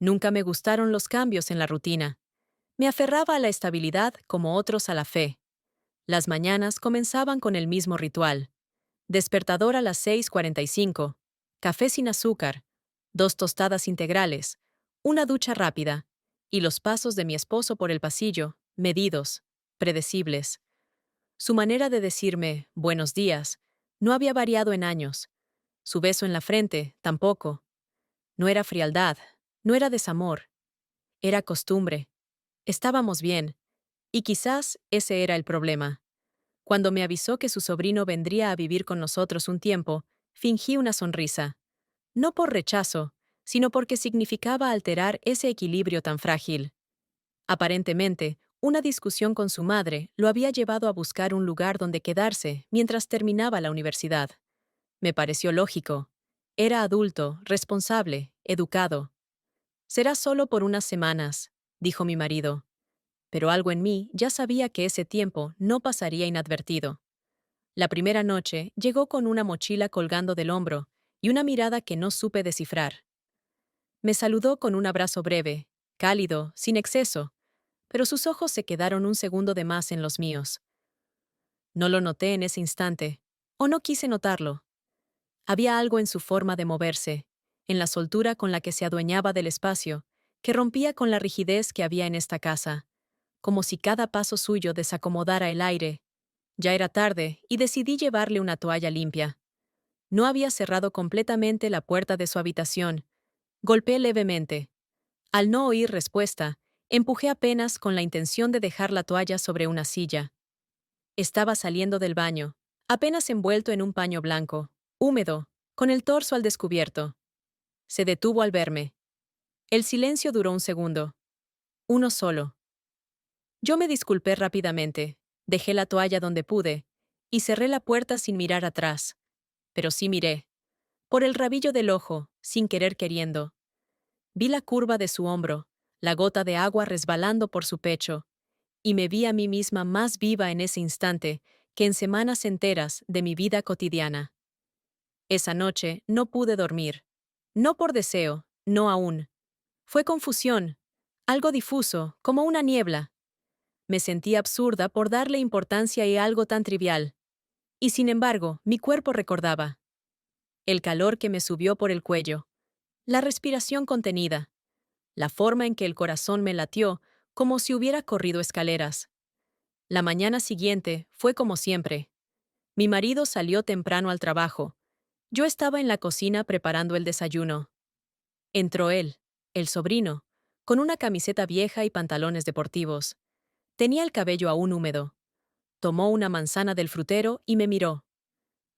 Nunca me gustaron los cambios en la rutina. Me aferraba a la estabilidad como otros a la fe. Las mañanas comenzaban con el mismo ritual. Despertador a las 6:45, café sin azúcar, 2 tostadas integrales, una ducha rápida, y los pasos de mi esposo por el pasillo, medidos, predecibles. Su manera de decirme «buenos días» no había variado en años. Su beso en la frente, tampoco. No era frialdad, no era desamor, era costumbre. Estábamos bien, y quizás ese era el problema. Cuando me avisó que su sobrino vendría a vivir con nosotros un tiempo, fingí una sonrisa. No por rechazo, sino porque significaba alterar ese equilibrio tan frágil. Aparentemente, una discusión con su madre lo había llevado a buscar un lugar donde quedarse mientras terminaba la universidad. Me pareció lógico. Era adulto, responsable, educado. «Será solo por unas semanas», dijo mi marido. Pero algo en mí ya sabía que ese tiempo no pasaría inadvertido. La primera noche llegó con una mochila colgando del hombro y una mirada que no supe descifrar. Me saludó con un abrazo breve, cálido, sin exceso, pero sus ojos se quedaron un segundo de más en los míos. No lo noté en ese instante, o no quise notarlo. Había algo en su forma de moverse, en la soltura con la que se adueñaba del espacio, que rompía con la rigidez que había en esta casa, como si cada paso suyo desacomodara el aire. Ya era tarde y decidí llevarle una toalla limpia. No había cerrado completamente la puerta de su habitación. Golpeé levemente. Al no oír respuesta, empujé apenas con la intención de dejar la toalla sobre una silla. Estaba saliendo del baño, apenas envuelto en un paño blanco, húmedo, con el torso al descubierto. Se detuvo al verme. El silencio duró un segundo. Uno solo. Yo me disculpé rápidamente, dejé la toalla donde pude, y cerré la puerta sin mirar atrás. Pero sí miré. Por el rabillo del ojo, sin querer queriendo. Vi la curva de su hombro, la gota de agua resbalando por su pecho, y me vi a mí misma más viva en ese instante que en semanas enteras de mi vida cotidiana. Esa noche no pude dormir. No por deseo, no aún. Fue confusión, algo difuso, como una niebla. Me sentí absurda por darle importancia a algo tan trivial. Y sin embargo, mi cuerpo recordaba. El calor que me subió por el cuello. La respiración contenida. La forma en que el corazón me latió, como si hubiera corrido escaleras. La mañana siguiente fue como siempre. Mi marido salió temprano al trabajo. Yo estaba en la cocina preparando el desayuno. Entró él, el sobrino, con una camiseta vieja y pantalones deportivos. Tenía el cabello aún húmedo. Tomó una manzana del frutero y me miró.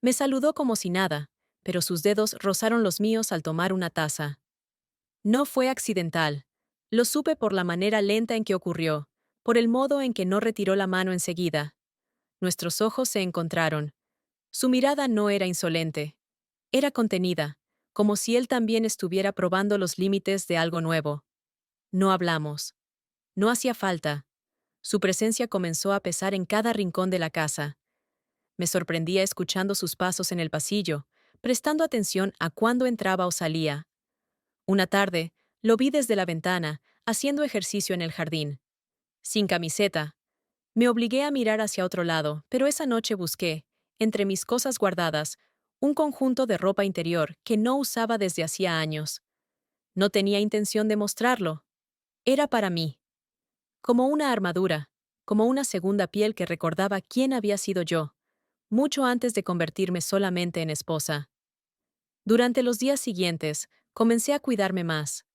Me saludó como si nada, pero sus dedos rozaron los míos al tomar una taza. No fue accidental. Lo supe por la manera lenta en que ocurrió, por el modo en que no retiró la mano enseguida. Nuestros ojos se encontraron. Su mirada no era insolente. Era contenida, como si él también estuviera probando los límites de algo nuevo. No hablamos. No hacía falta. Su presencia comenzó a pesar en cada rincón de la casa. Me sorprendía escuchando sus pasos en el pasillo, prestando atención a cuándo entraba o salía. Una tarde, lo vi desde la ventana, haciendo ejercicio en el jardín. Sin camiseta. Me obligué a mirar hacia otro lado, pero esa noche busqué, entre mis cosas guardadas, un conjunto de ropa interior que no usaba desde hacía años. No tenía intención de mostrarlo. Era para mí. Como una armadura, como una segunda piel que recordaba quién había sido yo, mucho antes de convertirme solamente en esposa. Durante los días siguientes, comencé a cuidarme más.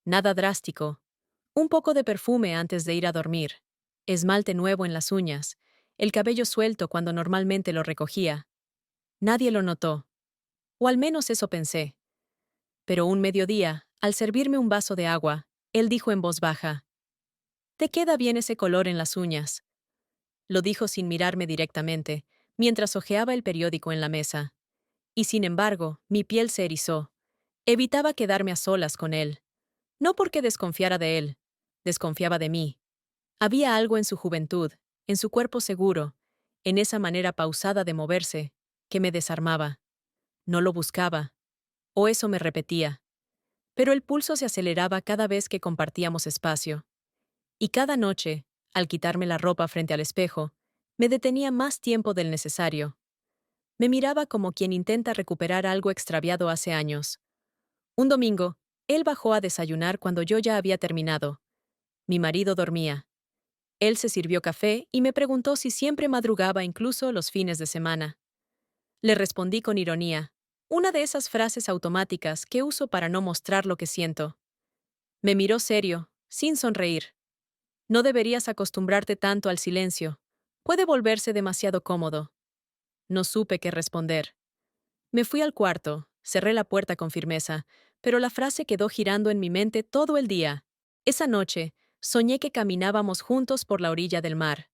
Nada drástico. Un poco de perfume antes de ir a dormir. Esmalte nuevo en las uñas. El cabello suelto cuando normalmente lo recogía. Nadie lo notó. O al menos eso pensé. Pero un mediodía, al servirme un vaso de agua, él dijo en voz baja: «Te queda bien ese color en las uñas». Lo dijo sin mirarme directamente, mientras hojeaba el periódico en la mesa. Y sin embargo, mi piel se erizó. Evitaba quedarme a solas con él. No porque desconfiara de él. Desconfiaba de mí. Había algo en su juventud, en su cuerpo seguro, en esa manera pausada de moverse, que me desarmaba. No lo buscaba. O eso me repetía. pero el pulso se aceleraba cada vez que compartíamos espacio. Y cada noche, al quitarme la ropa frente al espejo, me detenía más tiempo del necesario. Me miraba como quien intenta recuperar algo extraviado hace años. Un domingo, él bajó a desayunar cuando yo ya había terminado. Mi marido dormía. Él se sirvió café y me preguntó si siempre madrugaba incluso los fines de semana. Le respondí con ironía, una de esas frases automáticas que uso para no mostrar lo que siento. Me miró serio, sin sonreír. No deberías acostumbrarte tanto al silencio. Puede volverse demasiado cómodo. No supe qué responder. Me fui al cuarto, cerré la puerta con firmeza, pero la frase quedó girando en mi mente todo el día. Esa noche, soñé que caminábamos juntos por la orilla del mar.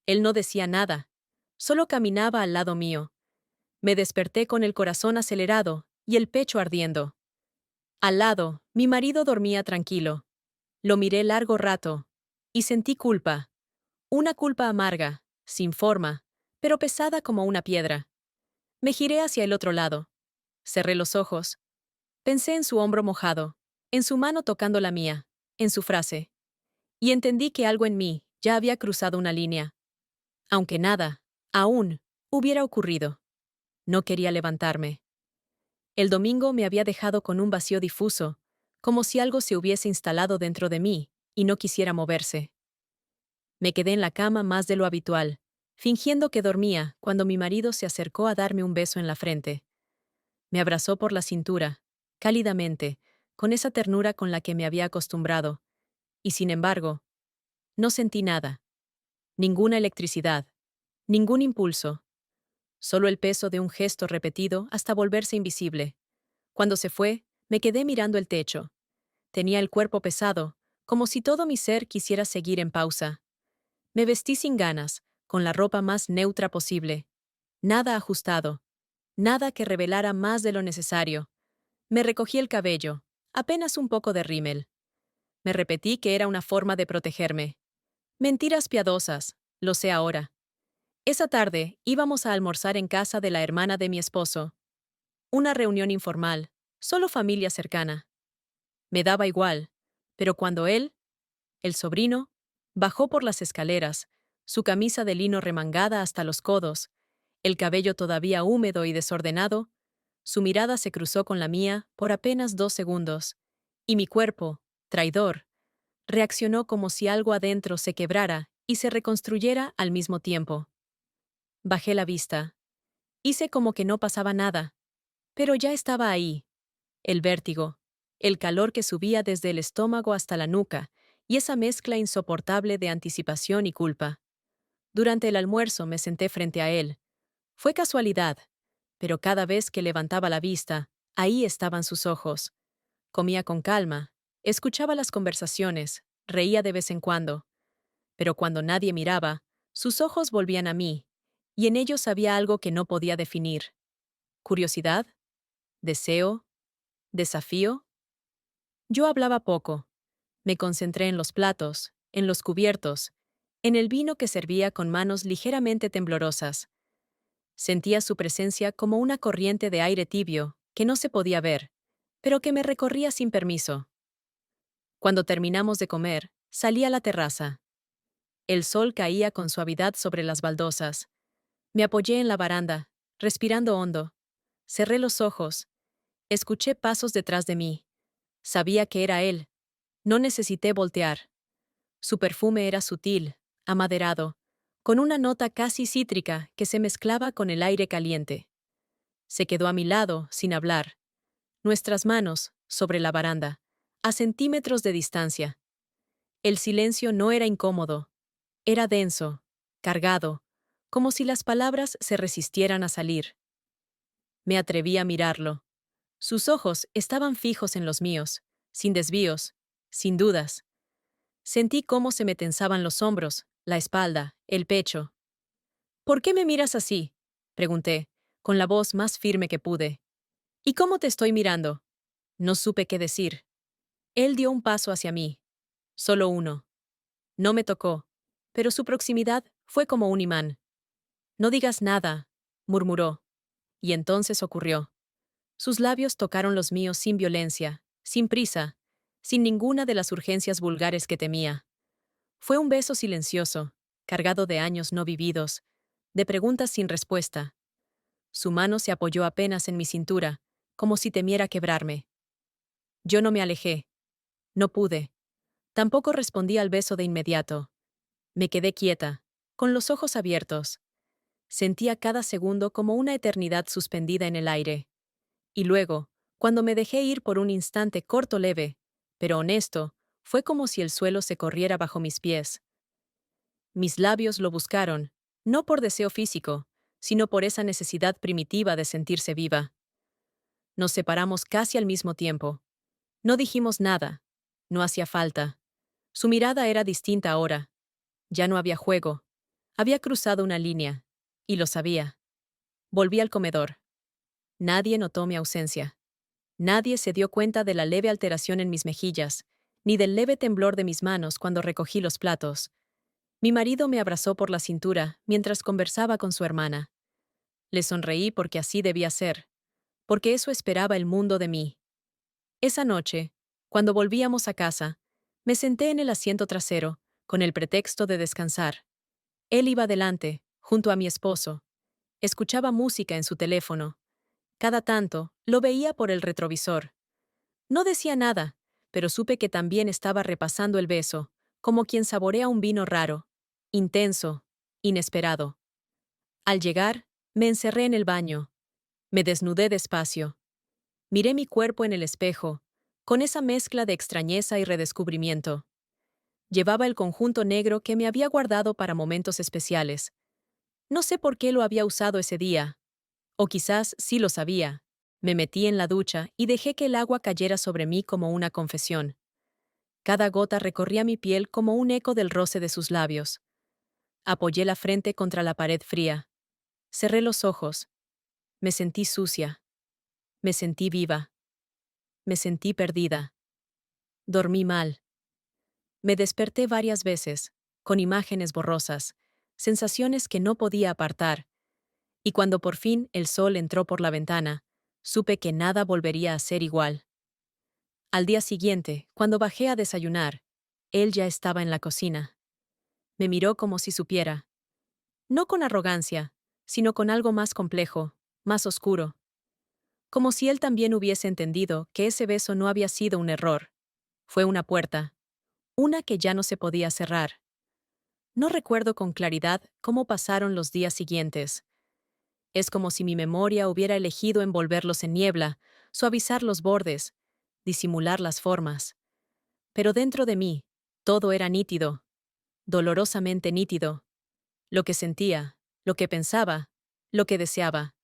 Él no decía nada, solo caminaba al lado mío. Me desperté con el corazón acelerado y el pecho ardiendo. Al lado, mi marido dormía tranquilo. Lo miré largo rato y sentí culpa. Una culpa amarga, sin forma, pero pesada como una piedra. Me giré hacia el otro lado. Cerré los ojos. Pensé en su hombro mojado, en su mano tocando la mía, en su frase. Y entendí que algo en mí ya había cruzado una línea. Aunque nada, aún, hubiera ocurrido. No quería levantarme. El domingo me había dejado con un vacío difuso, como si algo se hubiese instalado dentro de mí y no quisiera moverse. Me quedé en la cama más de lo habitual, fingiendo que dormía cuando mi marido se acercó a darme un beso en la frente. Me abrazó por la cintura, cálidamente, con esa ternura con la que me había acostumbrado, y sin embargo, no sentí nada, ninguna electricidad, ningún impulso, solo el peso de un gesto repetido hasta volverse invisible. Cuando se fue, me quedé mirando el techo. Tenía el cuerpo pesado, como si todo mi ser quisiera seguir en pausa. Me vestí sin ganas, con la ropa más neutra posible. Nada ajustado. Nada que revelara más de lo necesario. Me recogí el cabello, apenas un poco de rímel. Me repetí que era una forma de protegerme. Mentiras piadosas, lo sé ahora. Esa tarde íbamos a almorzar en casa de la hermana de mi esposo. Una reunión informal, solo familia cercana. Me daba igual, pero cuando él, el sobrino, bajó por las escaleras, su camisa de lino remangada hasta los codos, el cabello todavía húmedo y desordenado, su mirada se cruzó con la mía por apenas 2 segundos, y mi cuerpo, traidor, reaccionó como si algo adentro se quebrara y se reconstruyera al mismo tiempo. Bajé la vista. Hice como que no pasaba nada, pero ya estaba ahí. El vértigo, el calor que subía desde el estómago hasta la nuca, y esa mezcla insoportable de anticipación y culpa. Durante el almuerzo me senté frente a él. Fue casualidad, pero cada vez que levantaba la vista, ahí estaban sus ojos. Comía con calma, escuchaba las conversaciones, reía de vez en cuando. Pero cuando nadie miraba, sus ojos volvían a mí, y en ellos había algo que no podía definir. ¿Curiosidad? ¿Deseo? ¿Desafío? Yo hablaba poco. Me concentré en los platos, en los cubiertos, en el vino que servía con manos ligeramente temblorosas. Sentía su presencia como una corriente de aire tibio que no se podía ver, pero que me recorría sin permiso. Cuando terminamos de comer, salí a la terraza. El sol caía con suavidad sobre las baldosas. Me apoyé en la baranda, respirando hondo. Cerré los ojos. Escuché pasos detrás de mí. Sabía que era él. No necesité voltear. Su perfume era sutil, amaderado, con una nota casi cítrica que se mezclaba con el aire caliente. Se quedó a mi lado, sin hablar. Nuestras manos, sobre la baranda, a centímetros de distancia. El silencio no era incómodo. Era denso, cargado, como si las palabras se resistieran a salir. Me atreví a mirarlo. Sus ojos estaban fijos en los míos, sin desvíos, sin dudas. Sentí cómo se me tensaban los hombros, la espalda, el pecho. ¿Por qué me miras así?, pregunté, con la voz más firme que pude. ¿Y cómo te estoy mirando? No supe qué decir. Él dio un paso hacia mí. Solo uno. No me tocó, pero su proximidad fue como un imán. No digas nada, murmuró. Y entonces ocurrió. Sus labios tocaron los míos sin violencia, sin prisa, sin ninguna de las urgencias vulgares que temía. Fue un beso silencioso, cargado de años no vividos, de preguntas sin respuesta. Su mano se apoyó apenas en mi cintura, como si temiera quebrarme. Yo no me alejé. No pude. Tampoco respondí al beso de inmediato. Me quedé quieta, con los ojos abiertos. Sentía cada segundo como una eternidad suspendida en el aire. Y luego, cuando me dejé ir por un instante corto leve, pero honesto, fue como si el suelo se corriera bajo mis pies. Mis labios lo buscaron, no por deseo físico, sino por esa necesidad primitiva de sentirse viva. Nos separamos casi al mismo tiempo. No dijimos nada. No hacía falta. Su mirada era distinta ahora. Ya no había juego. Había cruzado una línea. Y lo sabía. Volví al comedor. Nadie notó mi ausencia. Nadie se dio cuenta de la leve alteración en mis mejillas, ni del leve temblor de mis manos cuando recogí los platos. Mi marido me abrazó por la cintura mientras conversaba con su hermana. Le sonreí porque así debía ser, porque eso esperaba el mundo de mí. Esa noche, cuando volvíamos a casa, me senté en el asiento trasero, con el pretexto de descansar. Él iba delante, junto a mi esposo. Escuchaba música en su teléfono. Cada tanto, lo veía por el retrovisor. No decía nada, pero supe que también estaba repasando el beso, como quien saborea un vino raro, intenso, inesperado. Al llegar, me encerré en el baño. Me desnudé despacio. Miré mi cuerpo en el espejo, con esa mezcla de extrañeza y redescubrimiento. Llevaba el conjunto negro que me había guardado para momentos especiales. No sé por qué lo había usado ese día. O quizás sí lo sabía. Me metí en la ducha y dejé que el agua cayera sobre mí como una confesión. Cada gota recorría mi piel como un eco del roce de sus labios. Apoyé la frente contra la pared fría. Cerré los ojos. Me sentí sucia. Me sentí viva. Me sentí perdida. Dormí mal. Me desperté varias veces, con imágenes borrosas, sensaciones que no podía apartar, y cuando por fin el sol entró por la ventana, supe que nada volvería a ser igual. Al día siguiente, cuando bajé a desayunar, él ya estaba en la cocina. Me miró como si supiera. No con arrogancia, sino con algo más complejo, más oscuro. Como si él también hubiese entendido que ese beso no había sido un error. Fue una puerta. Una que ya no se podía cerrar. No recuerdo con claridad cómo pasaron los días siguientes. Es como si mi memoria hubiera elegido envolverlos en niebla, suavizar los bordes, disimular las formas. Pero dentro de mí, todo era nítido, dolorosamente nítido. Lo que sentía, lo que pensaba, lo que deseaba.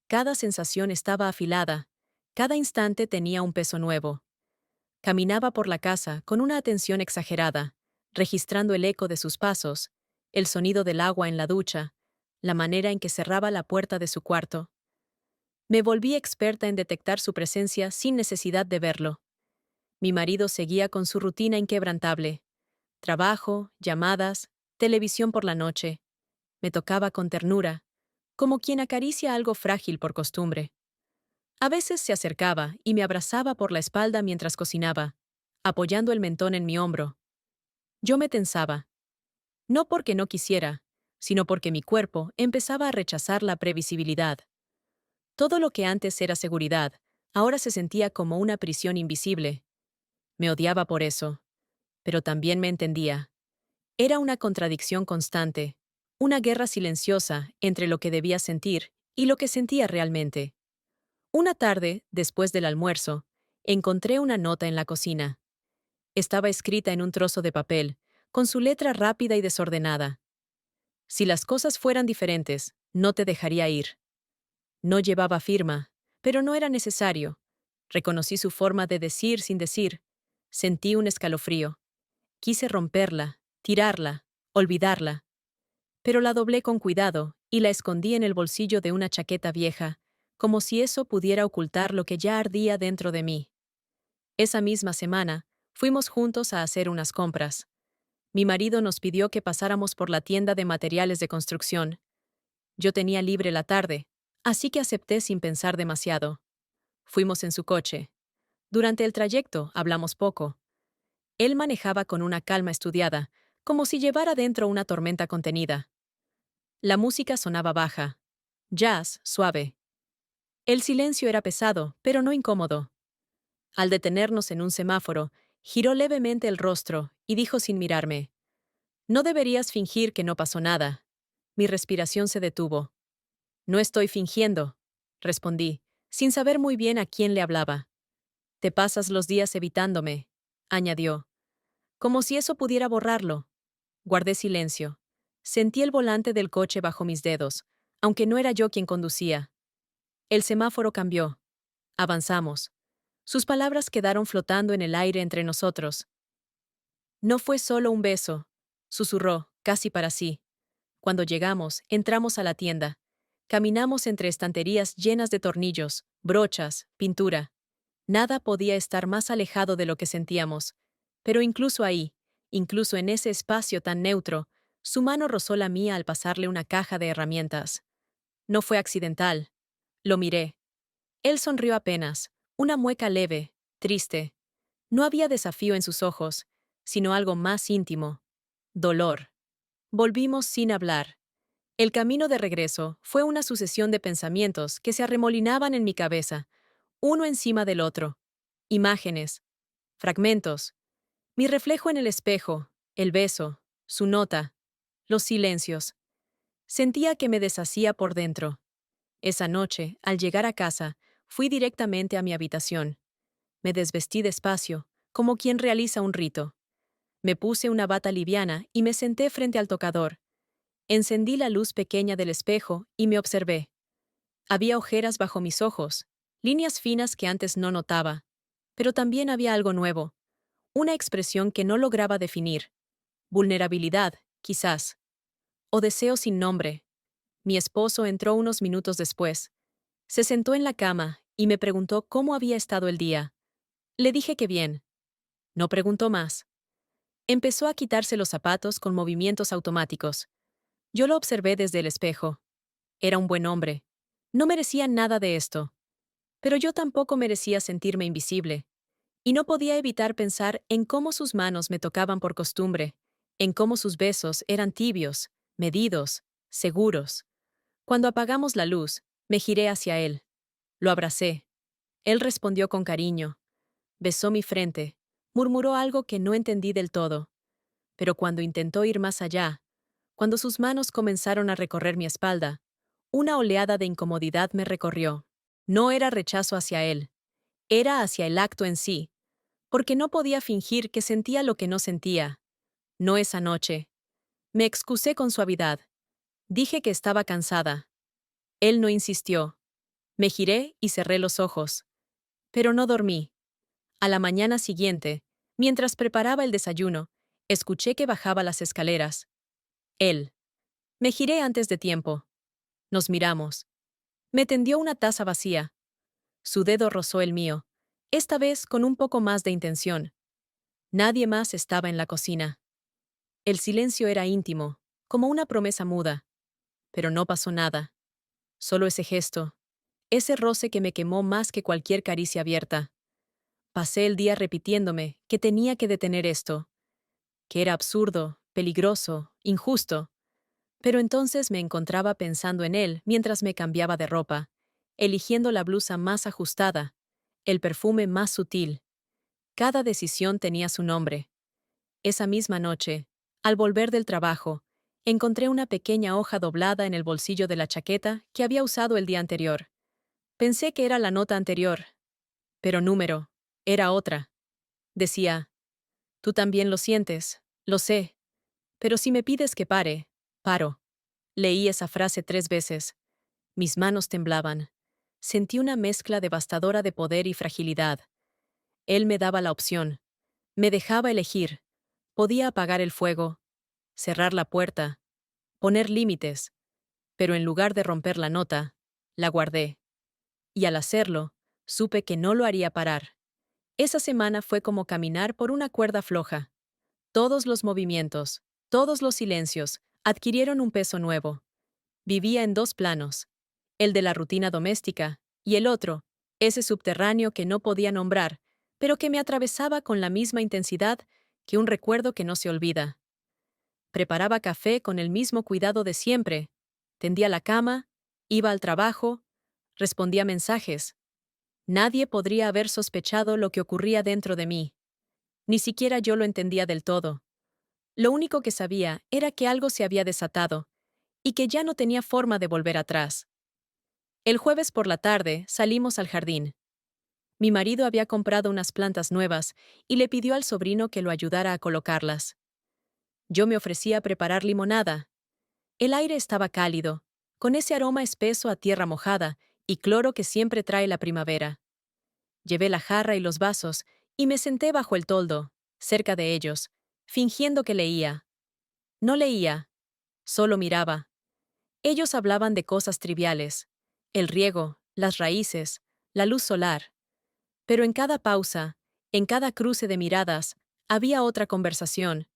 Cada sensación estaba afilada, cada instante tenía un peso nuevo. Caminaba por la casa con una atención exagerada, registrando el eco de sus pasos, el sonido del agua en la ducha, la manera en que cerraba la puerta de su cuarto. Me volví experta en detectar su presencia sin necesidad de verlo. Mi marido seguía con su rutina inquebrantable. Trabajo, llamadas, televisión por la noche. Me tocaba con ternura, como quien acaricia algo frágil por costumbre. A veces se acercaba y me abrazaba por la espalda mientras cocinaba, apoyando el mentón en mi hombro. Yo me tensaba. No porque no quisiera, sino porque mi cuerpo empezaba a rechazar la previsibilidad. Todo lo que antes era seguridad, ahora se sentía como una prisión invisible. Me odiaba por eso, pero también me entendía. Era una contradicción constante, una guerra silenciosa entre lo que debía sentir y lo que sentía realmente. Una tarde, después del almuerzo, encontré una nota en la cocina. Estaba escrita en un trozo de papel, con su letra rápida y desordenada. Si las cosas fueran diferentes, no te dejaría ir. No llevaba firma, pero no era necesario. Reconocí su forma de decir sin decir. Sentí un escalofrío. Quise romperla, tirarla, olvidarla. Pero la doblé con cuidado y la escondí en el bolsillo de una chaqueta vieja, como si eso pudiera ocultar lo que ya ardía dentro de mí. Esa misma semana, fuimos juntos a hacer unas compras. Mi marido nos pidió que pasáramos por la tienda de materiales de construcción. Yo tenía libre la tarde, así que acepté sin pensar demasiado. Fuimos en su coche. Durante el trayecto hablamos poco. Él manejaba con una calma estudiada, como si llevara dentro una tormenta contenida. La música sonaba baja. Jazz, suave. El silencio era pesado, pero no incómodo. Al detenernos en un semáforo, giró levemente el rostro y dijo sin mirarme: «No deberías fingir que no pasó nada». Mi respiración se detuvo. «No estoy fingiendo», respondí, sin saber muy bien a quién le hablaba. «Te pasas los días evitándome», añadió, como si eso pudiera borrarlo. Guardé silencio. Sentí el volante del coche bajo mis dedos, aunque no era yo quien conducía. El semáforo cambió. Avanzamos. Sus palabras quedaron flotando en el aire entre nosotros. «No fue solo un beso», susurró, casi para sí. Cuando llegamos, entramos a la tienda. Caminamos entre estanterías llenas de tornillos, brochas, pintura. Nada podía estar más alejado de lo que sentíamos. Pero incluso ahí, incluso en ese espacio tan neutro, su mano rozó la mía al pasarle una caja de herramientas. No fue accidental. Lo miré. Él sonrió apenas, una mueca leve, triste. No había desafío en sus ojos, sino algo más íntimo: dolor. Volvimos sin hablar. El camino de regreso fue una sucesión de pensamientos que se arremolinaban en mi cabeza, uno encima del otro. Imágenes, fragmentos, mi reflejo en el espejo, el beso, su nota, los silencios. Sentía que me deshacía por dentro. Esa noche, al llegar a casa, fui directamente a mi habitación. Me desvestí despacio, como quien realiza un rito. Me puse una bata liviana y me senté frente al tocador. Encendí la luz pequeña del espejo y me observé. Había ojeras bajo mis ojos, líneas finas que antes no notaba. Pero también había algo nuevo, una expresión que no lograba definir. Vulnerabilidad, quizás. O deseo sin nombre. Mi esposo entró unos minutos después. Se sentó en la cama y me preguntó cómo había estado el día. Le dije que bien. No preguntó más. Empezó a quitarse los zapatos con movimientos automáticos. Yo lo observé desde el espejo. Era un buen hombre. No merecía nada de esto. Pero yo tampoco merecía sentirme invisible. Y no podía evitar pensar en cómo sus manos me tocaban por costumbre, en cómo sus besos eran tibios, medidos, seguros. Cuando apagamos la luz, me giré hacia él. Lo abracé. Él respondió con cariño. Besó mi frente. Murmuró algo que no entendí del todo. Pero cuando intentó ir más allá, cuando sus manos comenzaron a recorrer mi espalda, una oleada de incomodidad me recorrió. No era rechazo hacia él. Era hacia el acto en sí, porque no podía fingir que sentía lo que no sentía. No esa noche. Me excusé con suavidad. Dije que estaba cansada. Él no insistió. Me giré y cerré los ojos. Pero no dormí. A la mañana siguiente, mientras preparaba el desayuno, escuché que bajaba las escaleras. Él. Me giré antes de tiempo. Nos miramos. Me tendió una taza vacía. Su dedo rozó el mío, esta vez con un poco más de intención. Nadie más estaba en la cocina. El silencio era íntimo, como una promesa muda. Pero no pasó nada. Solo ese gesto. Ese roce que me quemó más que cualquier caricia abierta. Pasé el día repitiéndome que tenía que detener esto, que era absurdo, peligroso, injusto. Pero entonces me encontraba pensando en él mientras me cambiaba de ropa, eligiendo la blusa más ajustada, el perfume más sutil. Cada decisión tenía su nombre. Esa misma noche, al volver del trabajo, encontré una pequeña hoja doblada en el bolsillo de la chaqueta que había usado el día anterior. Pensé que era la nota anterior, pero número, era otra. Decía: «Tú también lo sientes, lo sé, pero si me pides que pare, paro». Leí esa frase 3 veces. Mis manos temblaban. Sentí una mezcla devastadora de poder y fragilidad. Él me daba la opción. Me dejaba elegir. Podía apagar el fuego, cerrar la puerta, poner límites, pero en lugar de romper la nota, la guardé. Y al hacerlo, supe que no lo haría parar. Esa semana fue como caminar por una cuerda floja. Todos los movimientos, todos los silencios, adquirieron un peso nuevo. Vivía en 2 planos, el de la rutina doméstica, y el otro, ese subterráneo que no podía nombrar, pero que me atravesaba con la misma intensidad que un recuerdo que no se olvida. Preparaba café con el mismo cuidado de siempre, tendía la cama, iba al trabajo, respondía mensajes. Nadie podría haber sospechado lo que ocurría dentro de mí. Ni siquiera yo lo entendía del todo. Lo único que sabía era que algo se había desatado y que ya no tenía forma de volver atrás. El jueves por la tarde salimos al jardín. Mi marido había comprado unas plantas nuevas y le pidió al sobrino que lo ayudara a colocarlas. Yo me ofrecí a preparar limonada. El aire estaba cálido, con ese aroma espeso a tierra mojada y cloro que siempre trae la primavera. Llevé la jarra y los vasos y me senté bajo el toldo, cerca de ellos, fingiendo que leía. No leía, solo miraba. Ellos hablaban de cosas triviales: el riego, las raíces, la luz solar. Pero en cada pausa, en cada cruce de miradas, había otra conversación,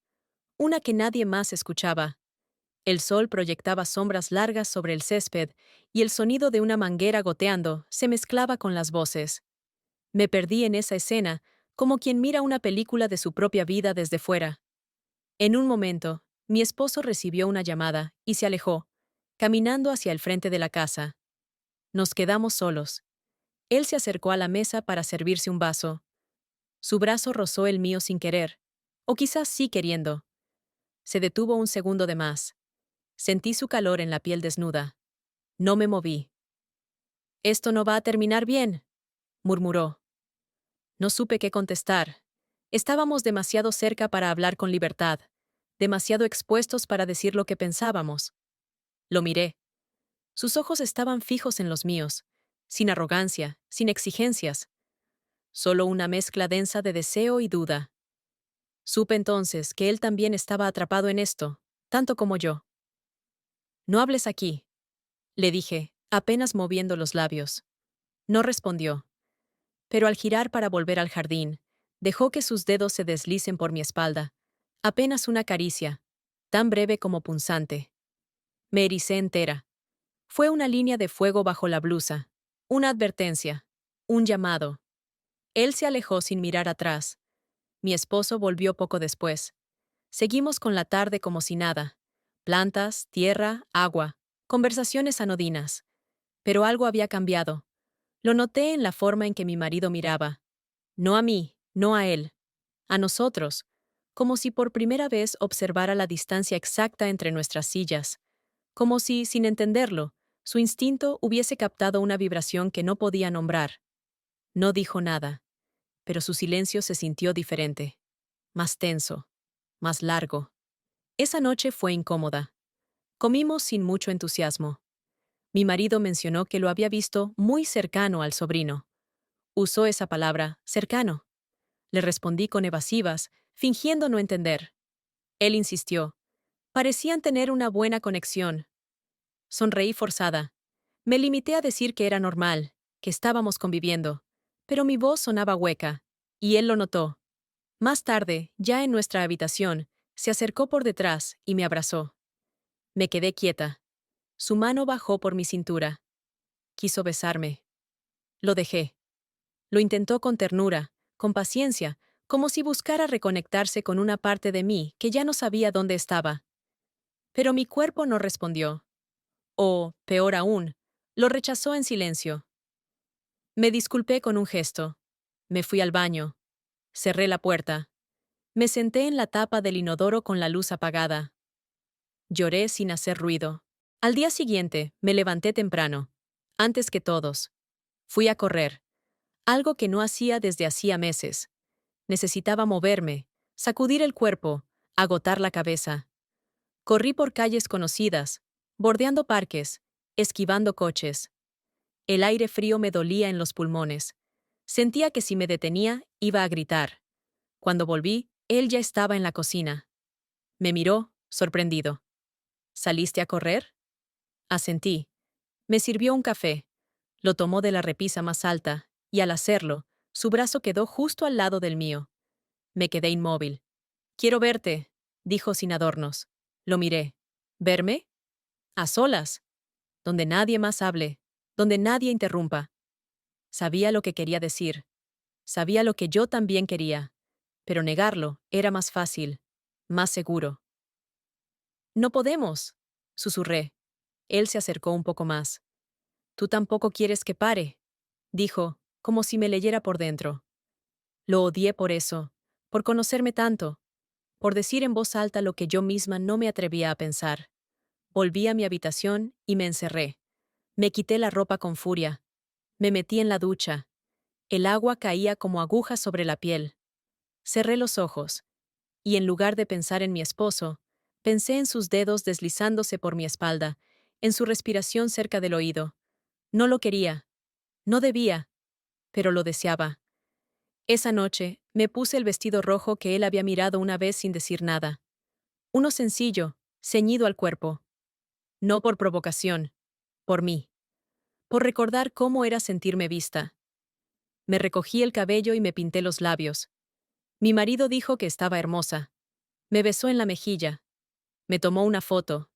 una que nadie más escuchaba. El sol proyectaba sombras largas sobre el césped y el sonido de una manguera goteando se mezclaba con las voces. Me perdí en esa escena, como quien mira una película de su propia vida desde fuera. En un momento, mi esposo recibió una llamada y se alejó, caminando hacia el frente de la casa. Nos quedamos solos. Él se acercó a la mesa para servirse un vaso. Su brazo rozó el mío sin querer, o quizás sí queriendo. Se detuvo un segundo de más. Sentí su calor en la piel desnuda. No me moví. «Esto no va a terminar bien», murmuró. No supe qué contestar. Estábamos demasiado cerca para hablar con libertad, demasiado expuestos para decir lo que pensábamos. Lo miré. Sus ojos estaban fijos en los míos, sin arrogancia, sin exigencias, solo una mezcla densa de deseo y duda. Supe entonces que él también estaba atrapado en esto, tanto como yo. «No hables aquí», le dije, apenas moviendo los labios. No respondió. Pero al girar para volver al jardín, dejó que sus dedos se deslicen por mi espalda. Apenas una caricia, tan breve como punzante. Me ericé entera. Fue una línea de fuego bajo la blusa, una advertencia, un llamado. Él se alejó sin mirar atrás. Mi esposo volvió poco después. Seguimos con la tarde como si nada. Plantas, tierra, agua, conversaciones anodinas. Pero algo había cambiado. Lo noté en la forma en que mi marido miraba. No a mí, no a él. A nosotros, como si por primera vez observara la distancia exacta entre nuestras sillas. Como si, sin entenderlo, su instinto hubiese captado una vibración que no podía nombrar. No dijo nada, pero su silencio se sintió diferente. Más tenso, más largo. Esa noche fue incómoda. Comimos sin mucho entusiasmo. Mi marido mencionó que lo había visto muy cercano al sobrino. Usó esa palabra, cercano. Le respondí con evasivas, fingiendo no entender. Él insistió. Parecían tener una buena conexión. Sonreí forzada. Me limité a decir que era normal, que estábamos conviviendo, pero mi voz sonaba hueca, y él lo notó. Más tarde, ya en nuestra habitación, se acercó por detrás y me abrazó. Me quedé quieta. Su mano bajó por mi cintura. Quiso besarme. Lo dejé. Lo intentó con ternura, con paciencia, como si buscara reconectarse con una parte de mí que ya no sabía dónde estaba. Pero mi cuerpo no respondió. O, peor aún, lo rechazó en silencio. Me disculpé con un gesto. Me fui al baño. Cerré la puerta. Me senté en la tapa del inodoro con la luz apagada. Lloré sin hacer ruido. Al día siguiente, me levanté temprano. Antes que todos. Fui a correr. Algo que no hacía desde hacía meses. Necesitaba moverme, sacudir el cuerpo, agotar la cabeza. Corrí por calles conocidas, bordeando parques, esquivando coches. El aire frío me dolía en los pulmones. Sentía que si me detenía, iba a gritar. Cuando volví, él ya estaba en la cocina. Me miró, sorprendido. ¿Saliste a correr? Asentí. Me sirvió un café. Lo tomó de la repisa más alta, y al hacerlo, su brazo quedó justo al lado del mío. Me quedé inmóvil. «Quiero verte», dijo sin adornos. Lo miré. «¿Verme?» A solas. Donde nadie más hable. Donde nadie interrumpa. Sabía lo que quería decir. Sabía lo que yo también quería, pero negarlo era más fácil, más seguro. No podemos, susurré. Él se acercó un poco más. Tú tampoco quieres que pare, dijo, como si me leyera por dentro. Lo odié por eso, por conocerme tanto, por decir en voz alta lo que yo misma no me atrevía a pensar. Volví a mi habitación y me encerré. Me quité la ropa con furia. Me metí en la ducha. El agua caía como agujas sobre la piel. Cerré los ojos, y en lugar de pensar en mi esposo, pensé en sus dedos deslizándose por mi espalda, en su respiración cerca del oído. No lo quería, no debía, pero lo deseaba. Esa noche, me puse el vestido rojo que él había mirado una vez sin decir nada. Uno sencillo, ceñido al cuerpo. No por provocación, por mí. Por recordar cómo era sentirme vista. Me recogí el cabello y me pinté los labios. Mi marido dijo que estaba hermosa. Me besó en la mejilla. Me tomó una foto.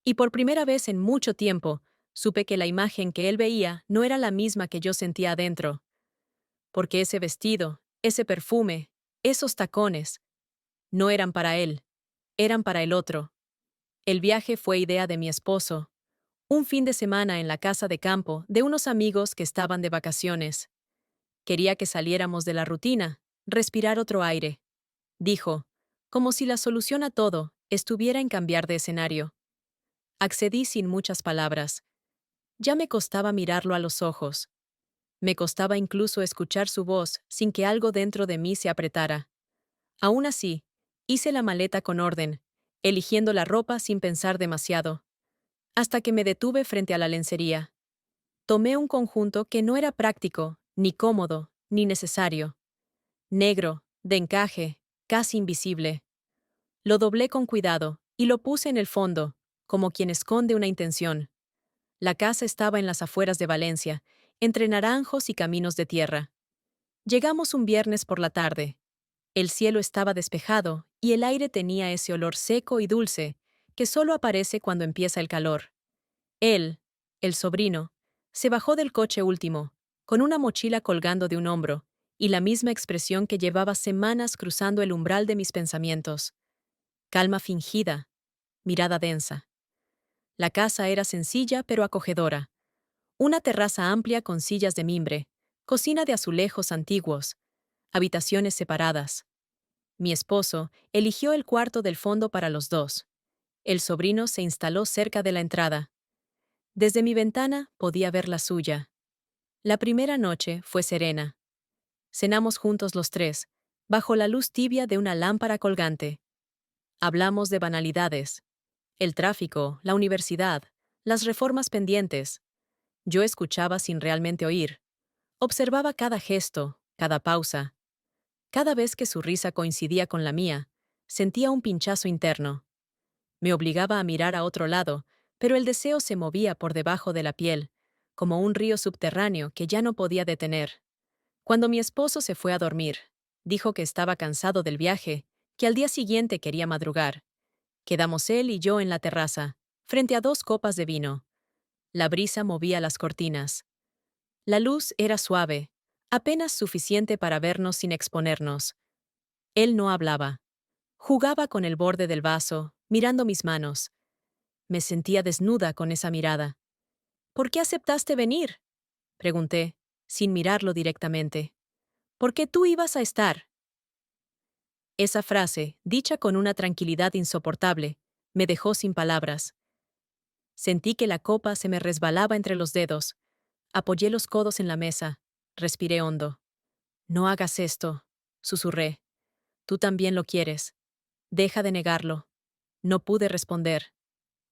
Y por primera vez en mucho tiempo, supe que la imagen que él veía no era la misma que yo sentía adentro. Porque ese vestido, ese perfume, esos tacones, no eran para él, eran para el otro. El viaje fue idea de mi esposo. Un fin de semana en la casa de campo de unos amigos que estaban de vacaciones. Quería que saliéramos de la rutina, respirar otro aire. Dijo, como si la solución a todo estuviera en cambiar de escenario. Accedí sin muchas palabras. Ya me costaba mirarlo a los ojos. Me costaba incluso escuchar su voz sin que algo dentro de mí se apretara. Aún así, hice la maleta con orden, eligiendo la ropa sin pensar demasiado. Hasta que me detuve frente a la lencería. Tomé un conjunto que no era práctico, ni cómodo, ni necesario. Negro, de encaje, casi invisible. Lo doblé con cuidado y lo puse en el fondo, como quien esconde una intención. La casa estaba en las afueras de Valencia, entre naranjos y caminos de tierra. Llegamos un viernes por la tarde. El cielo estaba despejado y el aire tenía ese olor seco y dulce que solo aparece cuando empieza el calor. Él, el sobrino, se bajó del coche último, con una mochila colgando de un hombro, y la misma expresión que llevaba semanas cruzando el umbral de mis pensamientos. Calma fingida, mirada densa. La casa era sencilla pero acogedora. Una terraza amplia con sillas de mimbre, cocina de azulejos antiguos, habitaciones separadas. Mi esposo eligió el cuarto del fondo para los dos. El sobrino se instaló cerca de la entrada. Desde mi ventana podía ver la suya. La primera noche fue serena. Cenamos juntos los tres, bajo la luz tibia de una lámpara colgante. Hablamos de banalidades. El tráfico, la universidad, las reformas pendientes. Yo escuchaba sin realmente oír. Observaba cada gesto, cada pausa. Cada vez que su risa coincidía con la mía, sentía un pinchazo interno. Me obligaba a mirar a otro lado, pero el deseo se movía por debajo de la piel, como un río subterráneo que ya no podía detener. Cuando mi esposo se fue a dormir, dijo que estaba cansado del viaje, que al día siguiente quería madrugar. Quedamos él y yo en la terraza, frente a dos copas de vino. La brisa movía las cortinas. La luz era suave, apenas suficiente para vernos sin exponernos. Él no hablaba. Jugaba con el borde del vaso, mirando mis manos. Me sentía desnuda con esa mirada. ¿Por qué aceptaste venir? Pregunté, sin mirarlo directamente. ¿Por qué tú ibas a estar? Esa frase, dicha con una tranquilidad insoportable, me dejó sin palabras. Sentí que la copa se me resbalaba entre los dedos. Apoyé los codos en la mesa. Respiré hondo. No hagas esto, susurré. Tú también lo quieres. Deja de negarlo. No pude responder.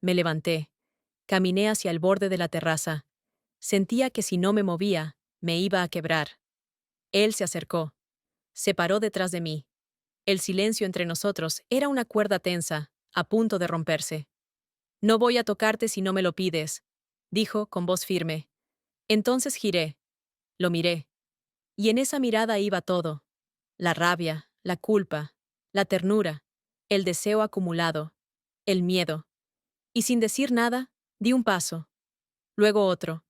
Me levanté. Caminé hacia el borde de la terraza. Sentía que si no me movía, me iba a quebrar. Él se acercó. Se paró detrás de mí. El silencio entre nosotros era una cuerda tensa, a punto de romperse. No voy a tocarte si no me lo pides, dijo con voz firme. Entonces giré. Lo miré. Y en esa mirada iba todo. La rabia, la culpa, la ternura, el deseo acumulado, el miedo. Y sin decir nada, di un paso. Luego otro.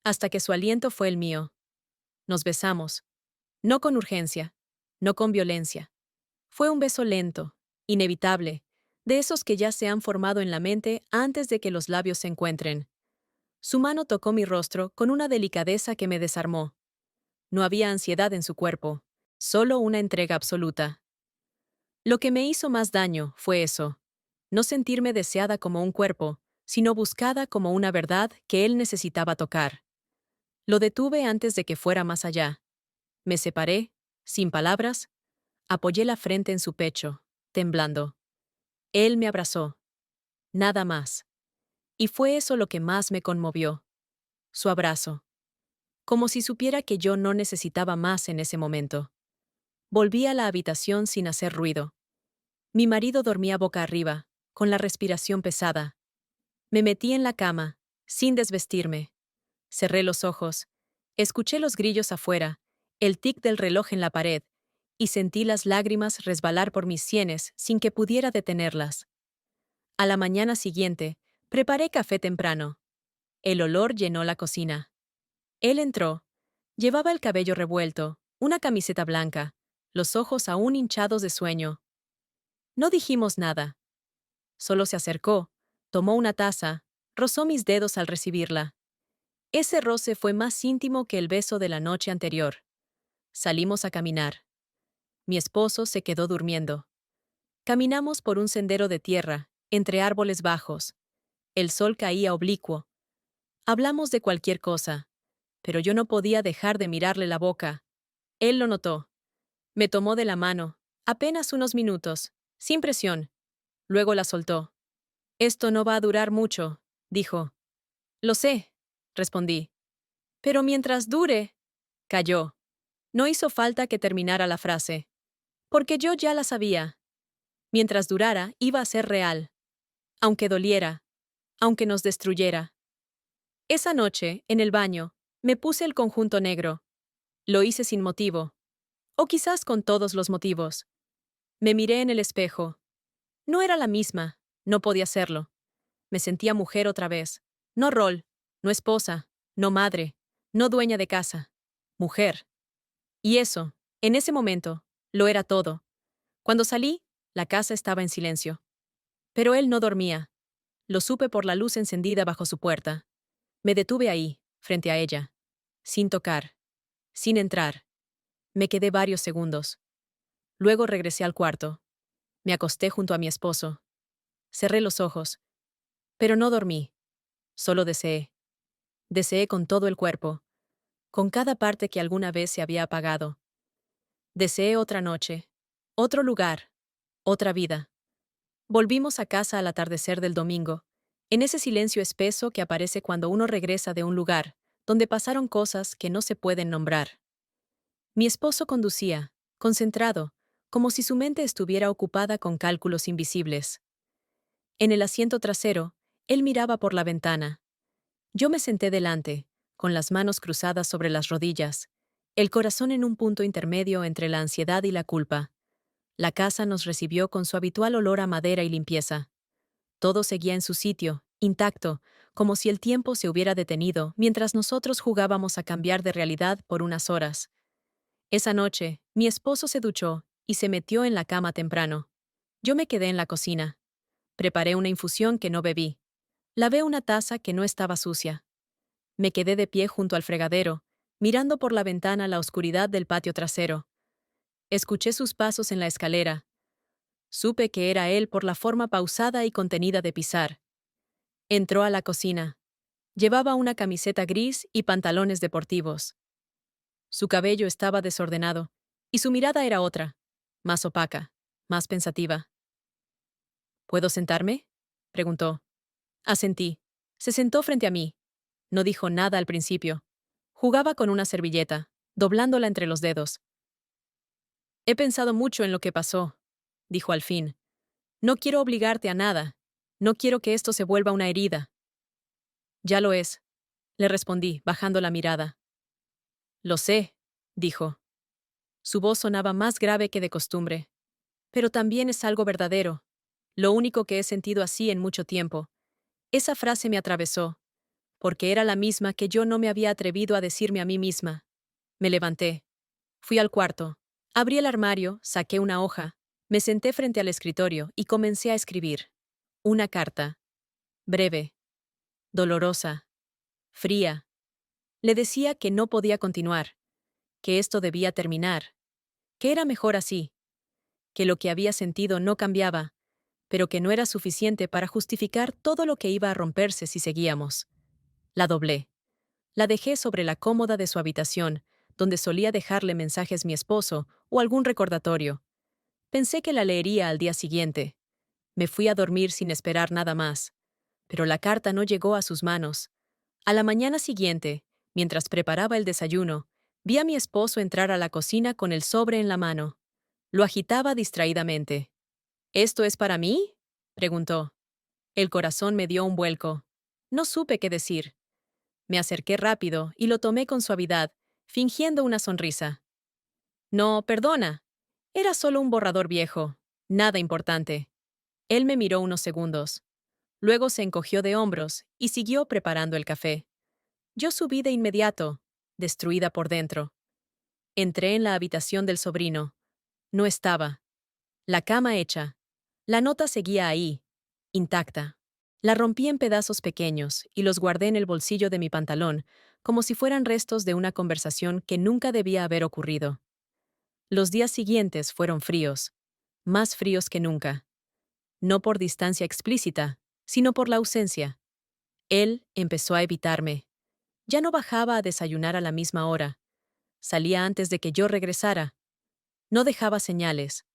Hasta que su aliento fue el mío. Nos besamos. No con urgencia, no con violencia. Fue un beso lento, inevitable, de esos que ya se han formado en la mente antes de que los labios se encuentren. Su mano tocó mi rostro con una delicadeza que me desarmó. No había ansiedad en su cuerpo, solo una entrega absoluta. Lo que me hizo más daño fue eso, no sentirme deseada como un cuerpo, sino buscada como una verdad que él necesitaba tocar. Lo detuve antes de que fuera más allá. Me separé, sin palabras, apoyé la frente en su pecho, temblando. Él me abrazó. Nada más. Y fue eso lo que más me conmovió. Su abrazo. Como si supiera que yo no necesitaba más en ese momento. Volví a la habitación sin hacer ruido. Mi marido dormía boca arriba, con la respiración pesada. Me metí en la cama, sin desvestirme. Cerré los ojos. Escuché los grillos afuera, el tic del reloj en la pared, y sentí las lágrimas resbalar por mis sienes sin que pudiera detenerlas. A la mañana siguiente, preparé café temprano. El olor llenó la cocina. Él entró. Llevaba el cabello revuelto, una camiseta blanca, los ojos aún hinchados de sueño. No dijimos nada. Solo se acercó, tomó una taza, rozó mis dedos al recibirla. Ese roce fue más íntimo que el beso de la noche anterior. Salimos a caminar. Mi esposo se quedó durmiendo. Caminamos por un sendero de tierra, entre árboles bajos. El sol caía oblicuo. Hablamos de cualquier cosa, pero yo no podía dejar de mirarle la boca. Él lo notó. Me tomó de la mano, apenas unos minutos, sin presión. Luego la soltó. Esto no va a durar mucho, dijo. Lo sé, respondí. Pero mientras dure, calló. No hizo falta que terminara la frase, porque yo ya la sabía. Mientras durara, iba a ser real, aunque doliera, aunque nos destruyera. Esa noche, en el baño, me puse el conjunto negro. Lo hice sin motivo, o quizás con todos los motivos. Me miré en el espejo. No era la misma, no podía serlo. Me sentía mujer otra vez. No rol, no esposa, no madre, no dueña de casa. Mujer. Y eso, en ese momento, lo era todo. Cuando salí, la casa estaba en silencio. Pero él no dormía. Lo supe por la luz encendida bajo su puerta. Me detuve ahí, frente a ella. Sin tocar. Sin entrar. Me quedé varios segundos. Luego regresé al cuarto. Me acosté junto a mi esposo. Cerré los ojos. Pero no dormí. Solo deseé. Deseé con todo el cuerpo. Con cada parte que alguna vez se había apagado. Deseé otra noche. Otro lugar. Otra vida. Volvimos a casa al atardecer del domingo, en ese silencio espeso que aparece cuando uno regresa de un lugar donde pasaron cosas que no se pueden nombrar. Mi esposo conducía, concentrado, como si su mente estuviera ocupada con cálculos invisibles. En el asiento trasero, él miraba por la ventana. Yo me senté delante, con las manos cruzadas sobre las rodillas, el corazón en un punto intermedio entre la ansiedad y la culpa. La casa nos recibió con su habitual olor a madera y limpieza. Todo seguía en su sitio, intacto, como si el tiempo se hubiera detenido mientras nosotros jugábamos a cambiar de realidad por unas horas. Esa noche, mi esposo se duchó y se metió en la cama temprano. Yo me quedé en la cocina. Preparé una infusión que no bebí. Lavé una taza que no estaba sucia. Me quedé de pie junto al fregadero, mirando por la ventana la oscuridad del patio trasero. Escuché sus pasos en la escalera. Supe que era él por la forma pausada y contenida de pisar. Entró a la cocina. Llevaba una camiseta gris y pantalones deportivos. Su cabello estaba desordenado, y su mirada era otra, más opaca, más pensativa. ¿Puedo sentarme?, preguntó. Asentí. Se sentó frente a mí. No dijo nada al principio. Jugaba con una servilleta, doblándola entre los dedos. He pensado mucho en lo que pasó, dijo al fin. No quiero obligarte a nada. No quiero que esto se vuelva una herida. Ya lo es, le respondí, bajando la mirada. Lo sé, dijo. Su voz sonaba más grave que de costumbre. Pero también es algo verdadero. Lo único que he sentido así en mucho tiempo. Esa frase me atravesó, porque era la misma que yo no me había atrevido a decirme a mí misma. Me levanté. Fui al cuarto. Abrí el armario, saqué una hoja, me senté frente al escritorio y comencé a escribir. Una carta. Breve. Dolorosa. Fría. Le decía que no podía continuar, que esto debía terminar, que era mejor así, que lo que había sentido no cambiaba, pero que no era suficiente para justificar todo lo que iba a romperse si seguíamos. La doblé. La dejé sobre la cómoda de su habitación, donde solía dejarle mensajes mi esposo o algún recordatorio. Pensé que la leería al día siguiente. Me fui a dormir sin esperar nada más. Pero la carta no llegó a sus manos. A la mañana siguiente, mientras preparaba el desayuno, vi a mi esposo entrar a la cocina con el sobre en la mano. Lo agitaba distraídamente. ¿Esto es para mí?, preguntó. El corazón me dio un vuelco. No supe qué decir. Me acerqué rápido y lo tomé con suavidad, fingiendo una sonrisa. No, perdona. Era solo un borrador viejo. Nada importante. Él me miró unos segundos. Luego se encogió de hombros y siguió preparando el café. Yo subí de inmediato, destruida por dentro. Entré en la habitación del sobrino. No estaba. La cama hecha. La nota seguía ahí, intacta. La rompí en pedazos pequeños y los guardé en el bolsillo de mi pantalón, como si fueran restos de una conversación que nunca debía haber ocurrido. Los días siguientes fueron fríos, más fríos que nunca. No por distancia explícita, sino por la ausencia. Él empezó a evitarme. Ya no bajaba a desayunar a la misma hora. Salía antes de que yo regresara. No dejaba señales.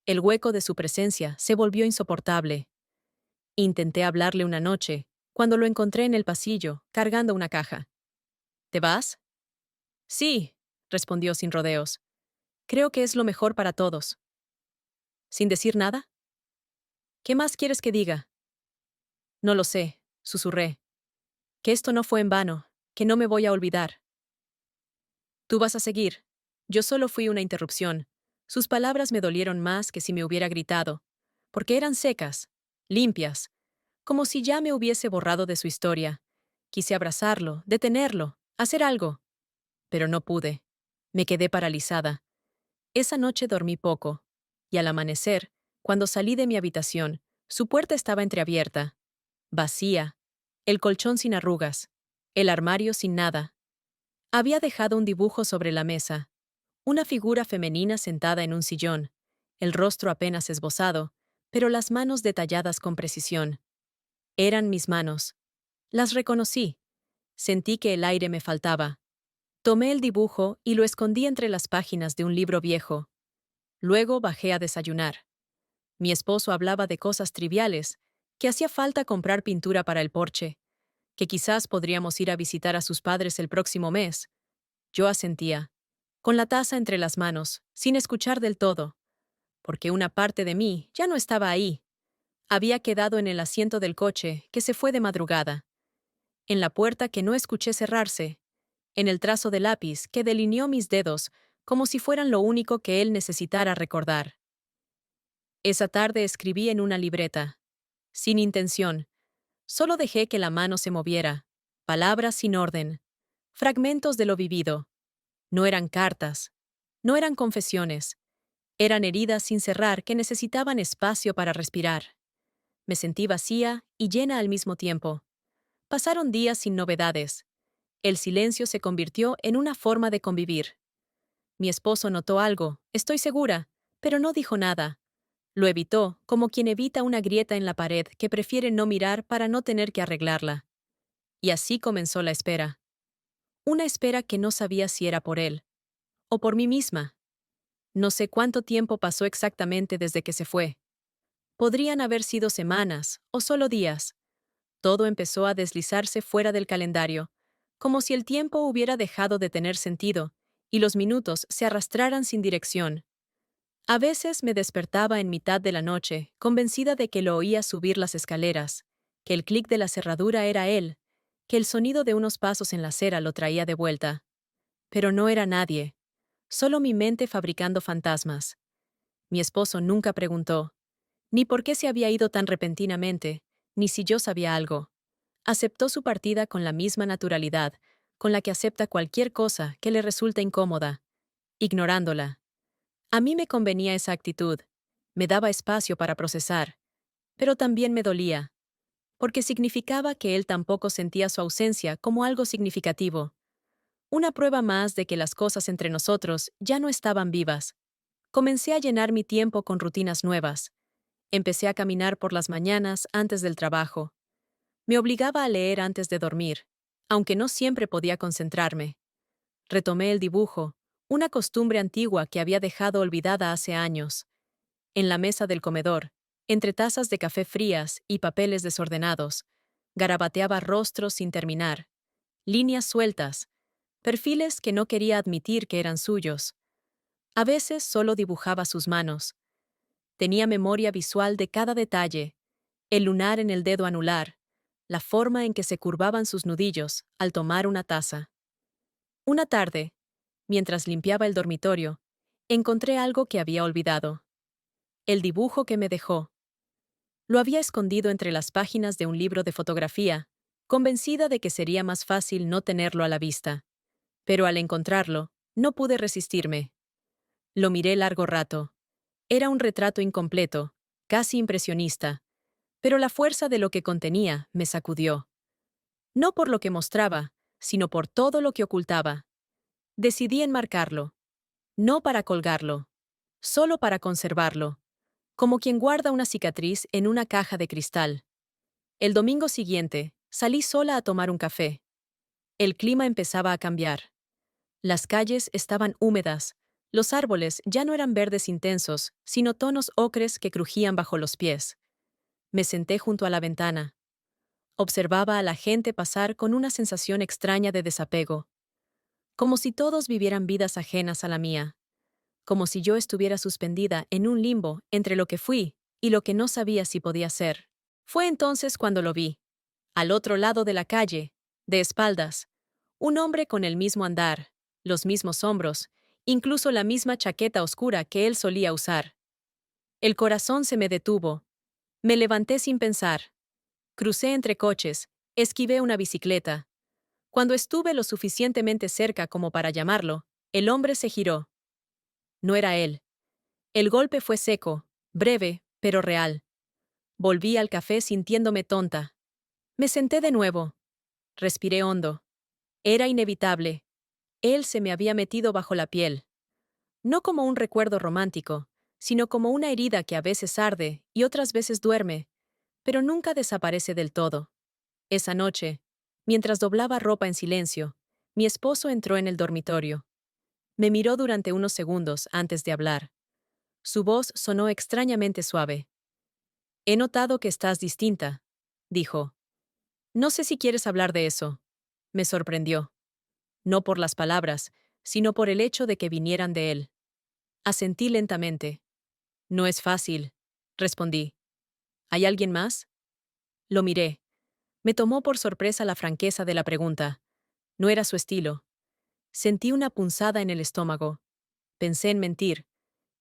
El hueco de su presencia se volvió insoportable. Intenté hablarle una noche, cuando lo encontré en el pasillo, cargando una caja. ¿Te vas? Sí, respondió sin rodeos. Creo que es lo mejor para todos. ¿Sin decir nada? ¿Qué más quieres que diga? No lo sé, susurré. Que esto no fue en vano, que no me voy a olvidar. Tú vas a seguir. Yo solo fui una interrupción. Sus palabras me dolieron más que si me hubiera gritado, porque eran secas, limpias, como si ya me hubiese borrado de su historia. Quise abrazarlo, detenerlo, hacer algo, pero no pude. Me quedé paralizada. Esa noche dormí poco, y al amanecer, cuando salí de mi habitación, su puerta estaba entreabierta, vacía, el colchón sin arrugas, el armario sin nada. Había dejado un dibujo sobre la mesa, una figura femenina sentada en un sillón, el rostro apenas esbozado, pero las manos detalladas con precisión. Eran mis manos. Las reconocí. Sentí que el aire me faltaba. Tomé el dibujo y lo escondí entre las páginas de un libro viejo. Luego bajé a desayunar. Mi esposo hablaba de cosas triviales, que hacía falta comprar pintura para el porche, que quizás podríamos ir a visitar a sus padres el próximo mes. Yo asentía, con la taza entre las manos, sin escuchar del todo, porque una parte de mí ya no estaba ahí. Había quedado en el asiento del coche que se fue de madrugada, en la puerta que no escuché cerrarse, en el trazo de lápiz que delineó mis dedos como si fueran lo único que él necesitara recordar. Esa tarde escribí en una libreta, sin intención. Solo dejé que la mano se moviera, palabras sin orden, fragmentos de lo vivido. No eran cartas, no eran confesiones, eran heridas sin cerrar que necesitaban espacio para respirar. Me sentí vacía y llena al mismo tiempo. Pasaron días sin novedades. El silencio se convirtió en una forma de convivir. Mi esposo notó algo, estoy segura, pero no dijo nada. Lo evitó, como quien evita una grieta en la pared que prefiere no mirar para no tener que arreglarla. Y así comenzó la espera. Una espera que no sabía si era por él, o por mí misma. No sé cuánto tiempo pasó exactamente desde que se fue. Podrían haber sido semanas, o solo días. Todo empezó a deslizarse fuera del calendario, como si el tiempo hubiera dejado de tener sentido, y los minutos se arrastraran sin dirección. A veces me despertaba en mitad de la noche, convencida de que lo oía subir las escaleras, que el clic de la cerradura era él, que el sonido de unos pasos en la acera lo traía de vuelta. Pero no era nadie, solo mi mente fabricando fantasmas. Mi esposo nunca preguntó, ni por qué se había ido tan repentinamente, ni si yo sabía algo. Aceptó su partida con la misma naturalidad, con la que acepta cualquier cosa que le resulta incómoda, ignorándola. A mí me convenía esa actitud, me daba espacio para procesar, pero también me dolía, porque significaba que él tampoco sentía su ausencia como algo significativo, una prueba más de que las cosas entre nosotros ya no estaban vivas. Comencé a llenar mi tiempo con rutinas nuevas. Empecé a caminar por las mañanas antes del trabajo. Me obligaba a leer antes de dormir, aunque no siempre podía concentrarme. Retomé el dibujo, una costumbre antigua que había dejado olvidada hace años. En la mesa del comedor, entre tazas de café frías y papeles desordenados, garabateaba rostros sin terminar, líneas sueltas, perfiles que no quería admitir que eran suyos. A veces solo dibujaba sus manos. Tenía memoria visual de cada detalle, el lunar en el dedo anular, la forma en que se curvaban sus nudillos al tomar una taza. Una tarde, mientras limpiaba el dormitorio, encontré algo que había olvidado. El dibujo que me dejó. Lo había escondido entre las páginas de un libro de fotografía, convencida de que sería más fácil no tenerlo a la vista. Pero al encontrarlo, no pude resistirme. Lo miré largo rato. Era un retrato incompleto, casi impresionista, pero la fuerza de lo que contenía me sacudió. No por lo que mostraba, sino por todo lo que ocultaba. Decidí enmarcarlo, no para colgarlo, solo para conservarlo, como quien guarda una cicatriz en una caja de cristal. El domingo siguiente, salí sola a tomar un café. El clima empezaba a cambiar. Las calles estaban húmedas, los árboles ya no eran verdes intensos, sino tonos ocres que crujían bajo los pies. Me senté junto a la ventana. Observaba a la gente pasar con una sensación extraña de desapego, como si todos vivieran vidas ajenas a la mía, como si yo estuviera suspendida en un limbo entre lo que fui y lo que no sabía si podía ser. Fue entonces cuando lo vi, al otro lado de la calle, de espaldas, un hombre con el mismo andar, los mismos hombros, incluso la misma chaqueta oscura que él solía usar. El corazón se me detuvo. Me levanté sin pensar. Crucé entre coches, esquivé una bicicleta. Cuando estuve lo suficientemente cerca como para llamarlo, el hombre se giró. No era él. El golpe fue seco, breve, pero real. Volví al café sintiéndome tonta. Me senté de nuevo. Respiré hondo. Era inevitable. Él se me había metido bajo la piel. No como un recuerdo romántico, sino como una herida que a veces arde y otras veces duerme, pero nunca desaparece del todo. Esa noche, mientras doblaba ropa en silencio, mi esposo entró en el dormitorio. Me miró durante unos segundos antes de hablar. Su voz sonó extrañamente suave. «He notado que estás distinta», dijo. «No sé si quieres hablar de eso». Me sorprendió. No por las palabras, sino por el hecho de que vinieran de él. Asentí lentamente. «No es fácil», respondí. «¿Hay alguien más?» Lo miré. Me tomó por sorpresa la franqueza de la pregunta. No era su estilo. Sentí una punzada en el estómago. Pensé en mentir,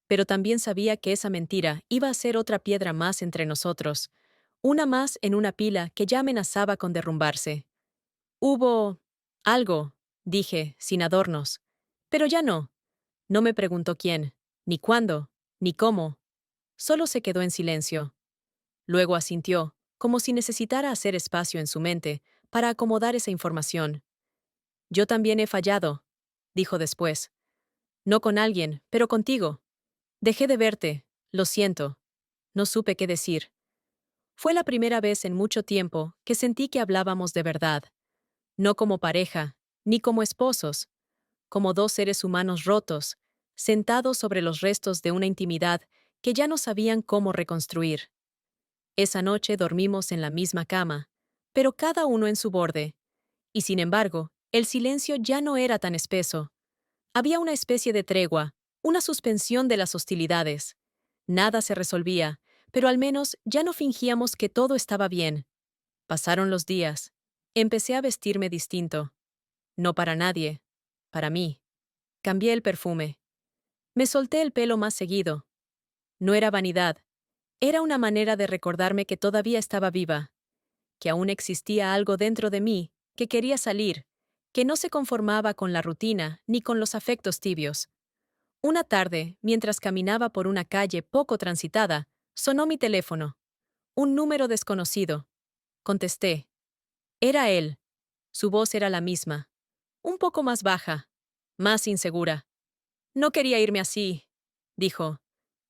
pero también sabía que esa mentira iba a ser otra piedra más entre nosotros, una más en una pila que ya amenazaba con derrumbarse. «Hubo algo», dije, sin adornos. Pero ya no. No me preguntó quién, ni cuándo, ni cómo. Solo se quedó en silencio. Luego asintió, como si necesitara hacer espacio en su mente para acomodar esa información. «Yo también he fallado», dijo después. «No con alguien, pero contigo. Dejé de verte, lo siento». No supe qué decir. Fue la primera vez en mucho tiempo que sentí que hablábamos de verdad. No como pareja, ni como esposos, como dos seres humanos rotos, sentados sobre los restos de una intimidad que ya no sabían cómo reconstruir. Esa noche dormimos en la misma cama, pero cada uno en su borde. Y sin embargo, el silencio ya no era tan espeso. Había una especie de tregua, una suspensión de las hostilidades. Nada se resolvía, pero al menos ya no fingíamos que todo estaba bien. Pasaron los días. Empecé a vestirme distinto. No para nadie, para mí. Cambié el perfume. Me solté el pelo más seguido. No era vanidad. Era una manera de recordarme que todavía estaba viva, que aún existía algo dentro de mí, que quería salir, que no se conformaba con la rutina ni con los afectos tibios. Una tarde, mientras caminaba por una calle poco transitada, sonó mi teléfono. Un número desconocido. Contesté. Era él. Su voz era la misma. Un poco más baja. Más insegura. No quería irme así, dijo.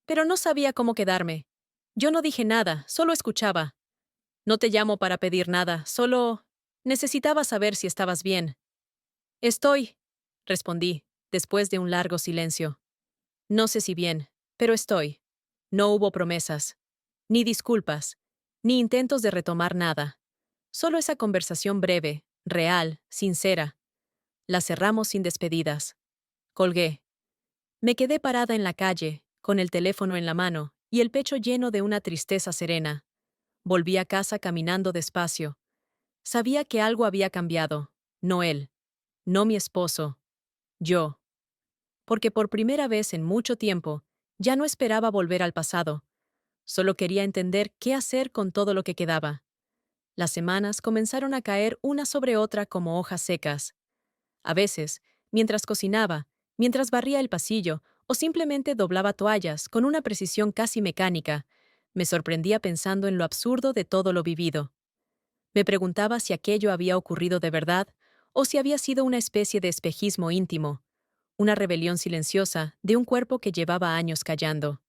Pero no sabía cómo quedarme. Yo no dije nada, solo escuchaba. No te llamo para pedir nada, solo necesitaba saber si estabas bien. Estoy, respondí, después de un largo silencio. No sé si bien, pero estoy. No hubo promesas, ni disculpas, ni intentos de retomar nada. Solo esa conversación breve, real, sincera. La cerramos sin despedidas. Colgué. Me quedé parada en la calle, con el teléfono en la mano y el pecho lleno de una tristeza serena. Volví a casa caminando despacio. Sabía que algo había cambiado. No él. No mi esposo. Yo. Porque por primera vez en mucho tiempo, ya no esperaba volver al pasado. Solo quería entender qué hacer con todo lo que quedaba. Las semanas comenzaron a caer una sobre otra como hojas secas. A veces, mientras cocinaba, mientras barría el pasillo o simplemente doblaba toallas con una precisión casi mecánica, me sorprendía pensando en lo absurdo de todo lo vivido. Me preguntaba si aquello había ocurrido de verdad o si había sido una especie de espejismo íntimo, una rebelión silenciosa de un cuerpo que llevaba años callando.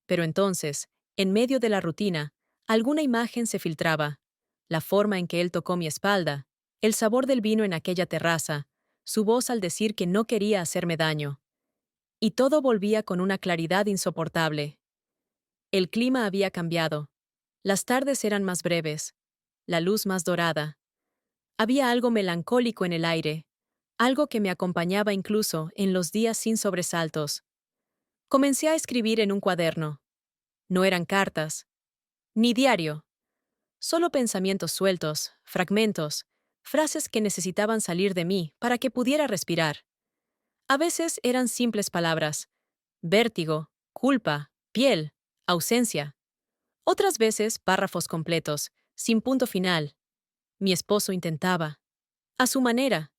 Pero entonces, en medio de la rutina, alguna imagen se filtraba. La forma en que él tocó mi espalda, el sabor del vino en aquella terraza, su voz al decir que no quería hacerme daño. Y todo volvía con una claridad insoportable. El clima había cambiado. Las tardes eran más breves, la luz más dorada. Había algo melancólico en el aire, algo que me acompañaba incluso en los días sin sobresaltos. Comencé a escribir en un cuaderno. No eran cartas, ni diario, solo pensamientos sueltos, fragmentos, frases que necesitaban salir de mí para que pudiera respirar. A veces eran simples palabras: vértigo, culpa, piel, ausencia. Otras veces párrafos completos, sin punto final. Mi esposo intentaba. A su manera.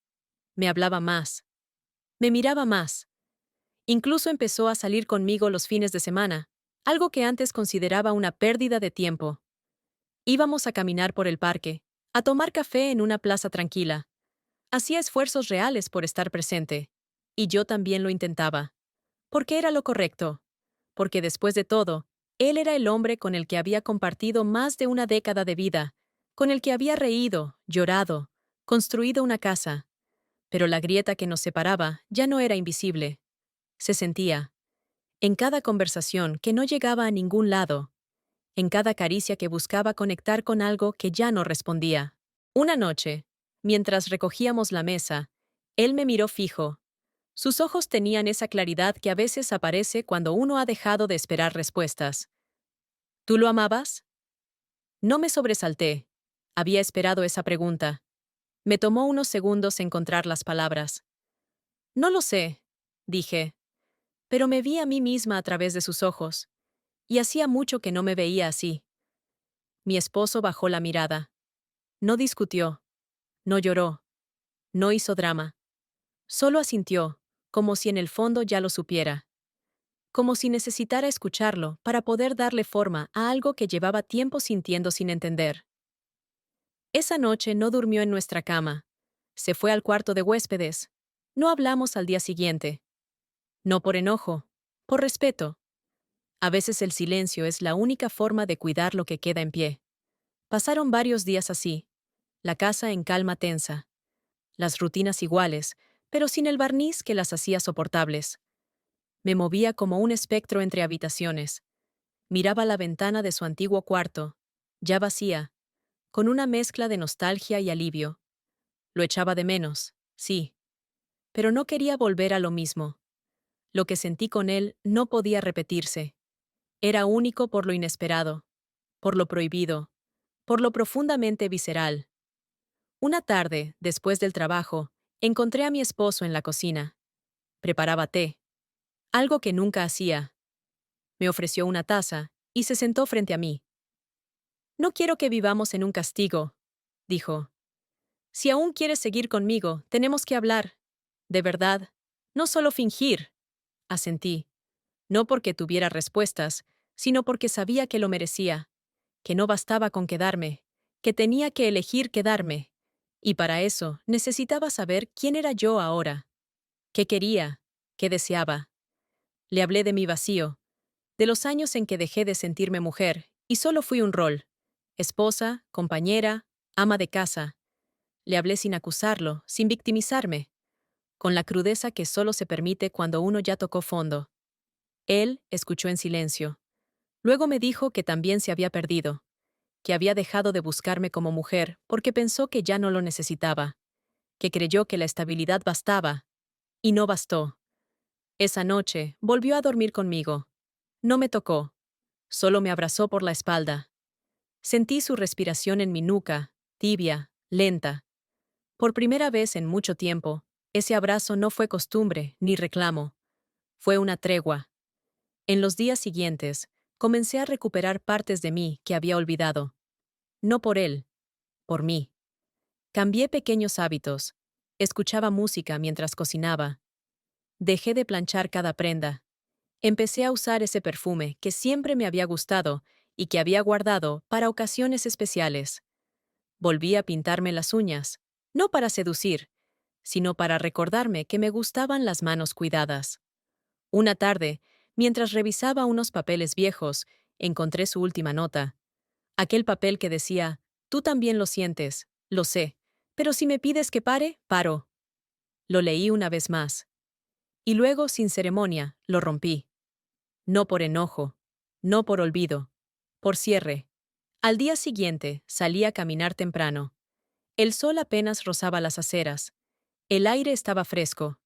Me hablaba más. Me miraba más. Incluso empezó a salir conmigo los fines de semana, algo que antes consideraba una pérdida de tiempo. Íbamos a caminar por el parque, a tomar café en una plaza tranquila. Hacía esfuerzos reales por estar presente. Y yo también lo intentaba. Porque era lo correcto. Porque después de todo, él era el hombre con el que había compartido más de una década de vida, con el que había reído, llorado, construido una casa. Pero la grieta que nos separaba ya no era invisible. Se sentía. En cada conversación que no llegaba a ningún lado. En cada caricia que buscaba conectar con algo que ya no respondía. Una noche, mientras recogíamos la mesa, él me miró fijo. Sus ojos tenían esa claridad que a veces aparece cuando uno ha dejado de esperar respuestas. ¿Tú lo amabas? No me sobresalté. Había esperado esa pregunta. Me tomó unos segundos encontrar las palabras. No lo sé, dije, pero me vi a mí misma a través de sus ojos, y hacía mucho que no me veía así. Mi esposo bajó la mirada. No discutió, no lloró, no hizo drama. Solo asintió, como si en el fondo ya lo supiera. Como si necesitara escucharlo para poder darle forma a algo que llevaba tiempo sintiendo sin entender. Esa noche no durmió en nuestra cama. Se fue al cuarto de huéspedes. No hablamos al día siguiente. No por enojo, por respeto. A veces el silencio es la única forma de cuidar lo que queda en pie. Pasaron varios días así, la casa en calma tensa, las rutinas iguales, pero sin el barniz que las hacía soportables. Me movía como un espectro entre habitaciones. Miraba la ventana de su antiguo cuarto, ya vacía, con una mezcla de nostalgia y alivio. Lo echaba de menos, sí, pero no quería volver a lo mismo. Lo que sentí con él no podía repetirse. Era único por lo inesperado, por lo prohibido, por lo profundamente visceral. Una tarde, después del trabajo, encontré a mi esposo en la cocina. Preparaba té, algo que nunca hacía. Me ofreció una taza y se sentó frente a mí. No quiero que vivamos en un castigo, dijo. Si aún quieres seguir conmigo, tenemos que hablar. De verdad, no solo fingir. Asentí, no porque tuviera respuestas, sino porque sabía que lo merecía, que no bastaba con quedarme, que tenía que elegir quedarme. Y para eso necesitaba saber quién era yo ahora, qué quería, qué deseaba. Le hablé de mi vacío, de los años en que dejé de sentirme mujer y solo fui un rol: esposa, compañera, ama de casa. Le hablé sin acusarlo, sin victimizarme, con la crudeza que solo se permite cuando uno ya tocó fondo. Él escuchó en silencio. Luego me dijo que también se había perdido, que había dejado de buscarme como mujer porque pensó que ya no lo necesitaba, que creyó que la estabilidad bastaba, y no bastó. Esa noche volvió a dormir conmigo. No me tocó, solo me abrazó por la espalda. Sentí su respiración en mi nuca, tibia, lenta. Por primera vez en mucho tiempo, ese abrazo no fue costumbre ni reclamo. Fue una tregua. En los días siguientes, comencé a recuperar partes de mí que había olvidado. No por él, por mí. Cambié pequeños hábitos. Escuchaba música mientras cocinaba. Dejé de planchar cada prenda. Empecé a usar ese perfume que siempre me había gustado y que había guardado para ocasiones especiales. Volví a pintarme las uñas, no para seducir, sino para recordarme que me gustaban las manos cuidadas. Una tarde, mientras revisaba unos papeles viejos, encontré su última nota. Aquel papel que decía: «Tú también lo sientes, lo sé, pero si me pides que pare, paro». Lo leí una vez más. Y luego, sin ceremonia, lo rompí. No por enojo, no por olvido, por cierre. Al día siguiente salí a caminar temprano. El sol apenas rozaba las aceras. El aire estaba fresco.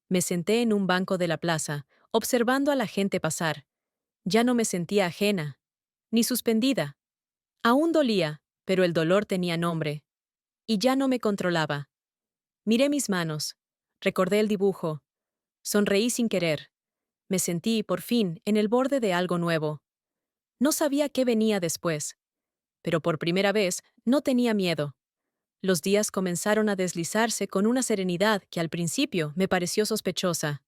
Me senté en un banco de la plaza, observando a la gente pasar. Ya no me sentía ajena, ni suspendida. Aún dolía, pero el dolor tenía nombre. Y ya no me controlaba. Miré mis manos. Recordé el dibujo. Sonreí sin querer. Me sentí, por fin, en el borde de algo nuevo. No sabía qué venía después. Pero por primera vez, no tenía miedo. Los días comenzaron a deslizarse con una serenidad que al principio me pareció sospechosa.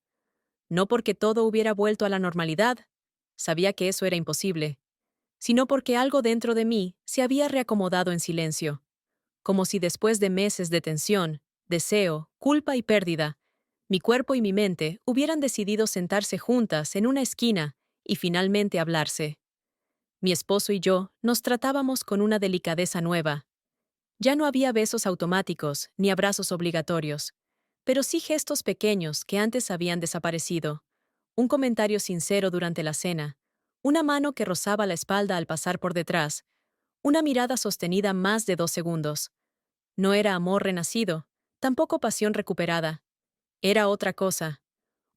No porque todo hubiera vuelto a la normalidad, sabía que eso era imposible, sino porque algo dentro de mí se había reacomodado en silencio, como si después de meses de tensión, deseo, culpa y pérdida, mi cuerpo y mi mente hubieran decidido sentarse juntas en una esquina y finalmente hablarse. Mi esposo y yo nos tratábamos con una delicadeza nueva. Ya no había besos automáticos ni abrazos obligatorios, pero sí gestos pequeños que antes habían desaparecido. Un comentario sincero durante la cena, una mano que rozaba la espalda al pasar por detrás, una mirada sostenida más de 2 segundos. No era amor renacido, tampoco pasión recuperada. Era otra cosa,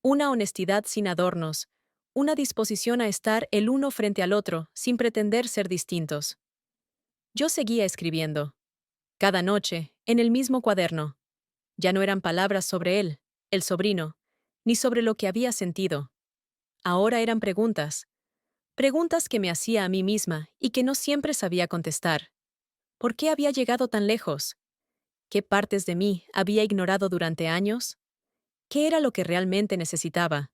una honestidad sin adornos, una disposición a estar el uno frente al otro sin pretender ser distintos. Yo seguía escribiendo. Cada noche, en el mismo cuaderno. Ya no eran palabras sobre él, el sobrino, ni sobre lo que había sentido. Ahora eran preguntas. Preguntas que me hacía a mí misma y que no siempre sabía contestar. ¿Por qué había llegado tan lejos? ¿Qué partes de mí había ignorado durante años? ¿Qué era lo que realmente necesitaba?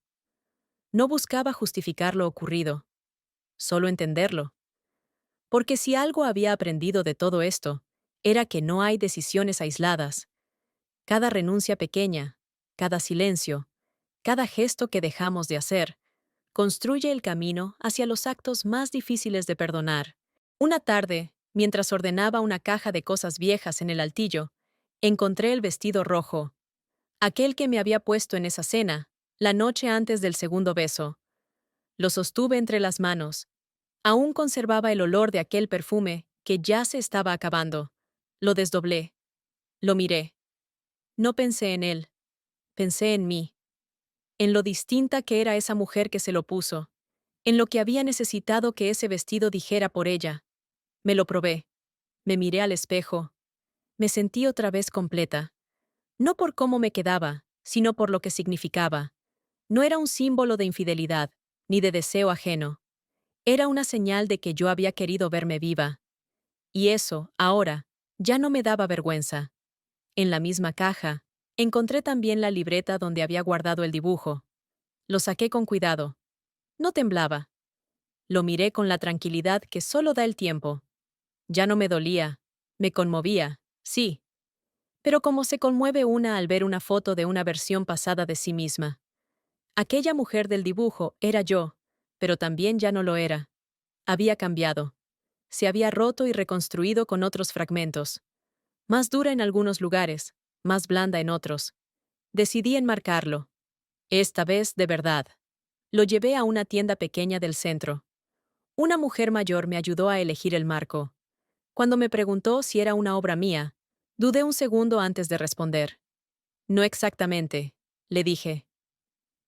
No buscaba justificar lo ocurrido, solo entenderlo. Porque si algo había aprendido de todo esto, era que no hay decisiones aisladas. Cada renuncia pequeña, cada silencio, cada gesto que dejamos de hacer, construye el camino hacia los actos más difíciles de perdonar. Una tarde, mientras ordenaba una caja de cosas viejas en el altillo, encontré el vestido rojo, aquel que me había puesto en esa cena, la noche antes del segundo beso. Lo sostuve entre las manos. Aún conservaba el olor de aquel perfume que ya se estaba acabando. Lo desdoblé. Lo miré. No pensé en él. Pensé en mí. En lo distinta que era esa mujer que se lo puso. En lo que había necesitado que ese vestido dijera por ella. Me lo probé. Me miré al espejo. Me sentí otra vez completa. No por cómo me quedaba, sino por lo que significaba. No era un símbolo de infidelidad, ni de deseo ajeno. Era una señal de que yo había querido verme viva. Y eso, ahora, ya no me daba vergüenza. En la misma caja, encontré también la libreta donde había guardado el dibujo. Lo saqué con cuidado. No temblaba. Lo miré con la tranquilidad que solo da el tiempo. Ya no me dolía. Me conmovía, sí. Pero como se conmueve una al ver una foto de una versión pasada de sí misma. Aquella mujer del dibujo era yo, pero también ya no lo era. Había cambiado. Se había roto y reconstruido con otros fragmentos. Más dura en algunos lugares, más blanda en otros. Decidí enmarcarlo. Esta vez de verdad. Lo llevé a una tienda pequeña del centro. Una mujer mayor me ayudó a elegir el marco. Cuando me preguntó si era una obra mía, dudé un segundo antes de responder. No exactamente, le dije.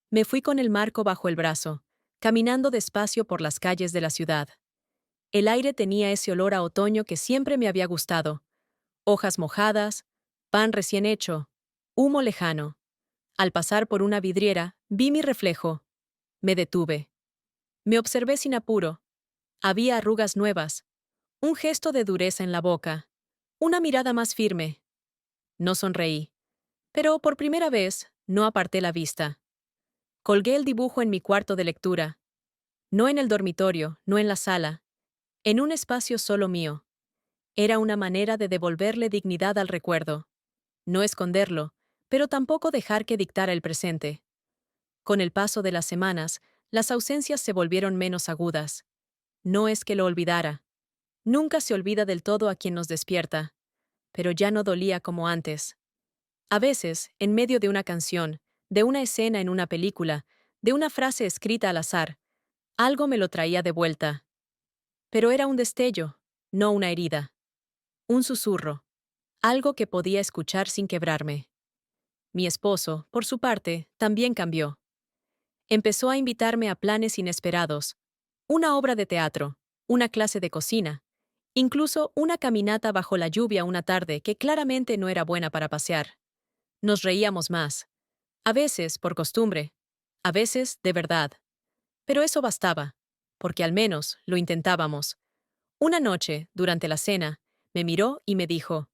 Me fui con el marco bajo el brazo, caminando despacio por las calles de la ciudad. El aire tenía ese olor a otoño que siempre me había gustado. Hojas mojadas, pan recién hecho, humo lejano. Al pasar por una vidriera, vi mi reflejo. Me detuve. Me observé sin apuro. Había arrugas nuevas, un gesto de dureza en la boca, una mirada más firme. No sonreí. Pero por primera vez, no aparté la vista. Colgué el dibujo en mi cuarto de lectura. No en el dormitorio, no en la sala. En un espacio solo mío. Era una manera de devolverle dignidad al recuerdo. No esconderlo, pero tampoco dejar que dictara el presente. Con el paso de las semanas, las ausencias se volvieron menos agudas. No es que lo olvidara. Nunca se olvida del todo a quien nos despierta. Pero ya no dolía como antes. A veces, en medio de una canción, de una escena en una película, de una frase escrita al azar, algo me lo traía de vuelta. Pero era un destello, no una herida. Un susurro. Algo que podía escuchar sin quebrarme. Mi esposo, por su parte, también cambió. Empezó a invitarme a planes inesperados. Una obra de teatro, una clase de cocina, incluso una caminata bajo la lluvia una tarde que claramente no era buena para pasear. Nos reíamos más. A veces, por costumbre. A veces, de verdad. Pero eso bastaba, porque al menos lo intentábamos. Una noche, durante la cena, me miró y me dijo,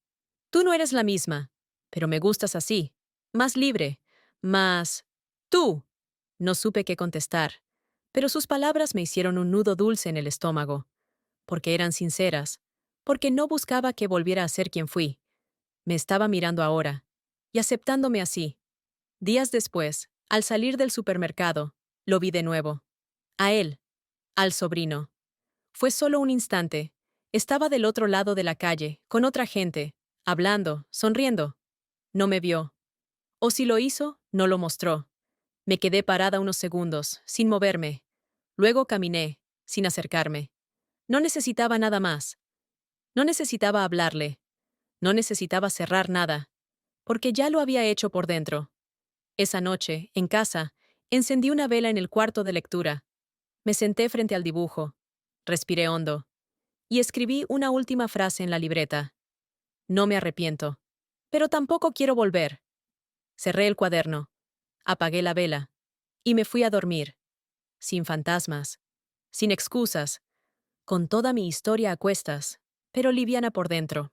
«Tú no eres la misma, pero me gustas así, más libre, más... tú». No supe qué contestar, pero sus palabras me hicieron un nudo dulce en el estómago, porque eran sinceras, porque no buscaba que volviera a ser quien fui. Me estaba mirando ahora, y aceptándome así. Días después, al salir del supermercado, lo vi de nuevo. A él, al sobrino. Fue solo un instante. Estaba del otro lado de la calle, con otra gente, hablando, sonriendo. No me vio. O si lo hizo, no lo mostró. Me quedé parada unos segundos, sin moverme. Luego caminé, sin acercarme. No necesitaba nada más. No necesitaba hablarle. No necesitaba cerrar nada. Porque ya lo había hecho por dentro. Esa noche, en casa, encendí una vela en el cuarto de lectura. Me senté frente al dibujo. Respiré hondo. Y escribí una última frase en la libreta. No me arrepiento. Pero tampoco quiero volver. Cerré el cuaderno. Apagué la vela. Y me fui a dormir. Sin fantasmas. Sin excusas. Con toda mi historia a cuestas, pero liviana por dentro.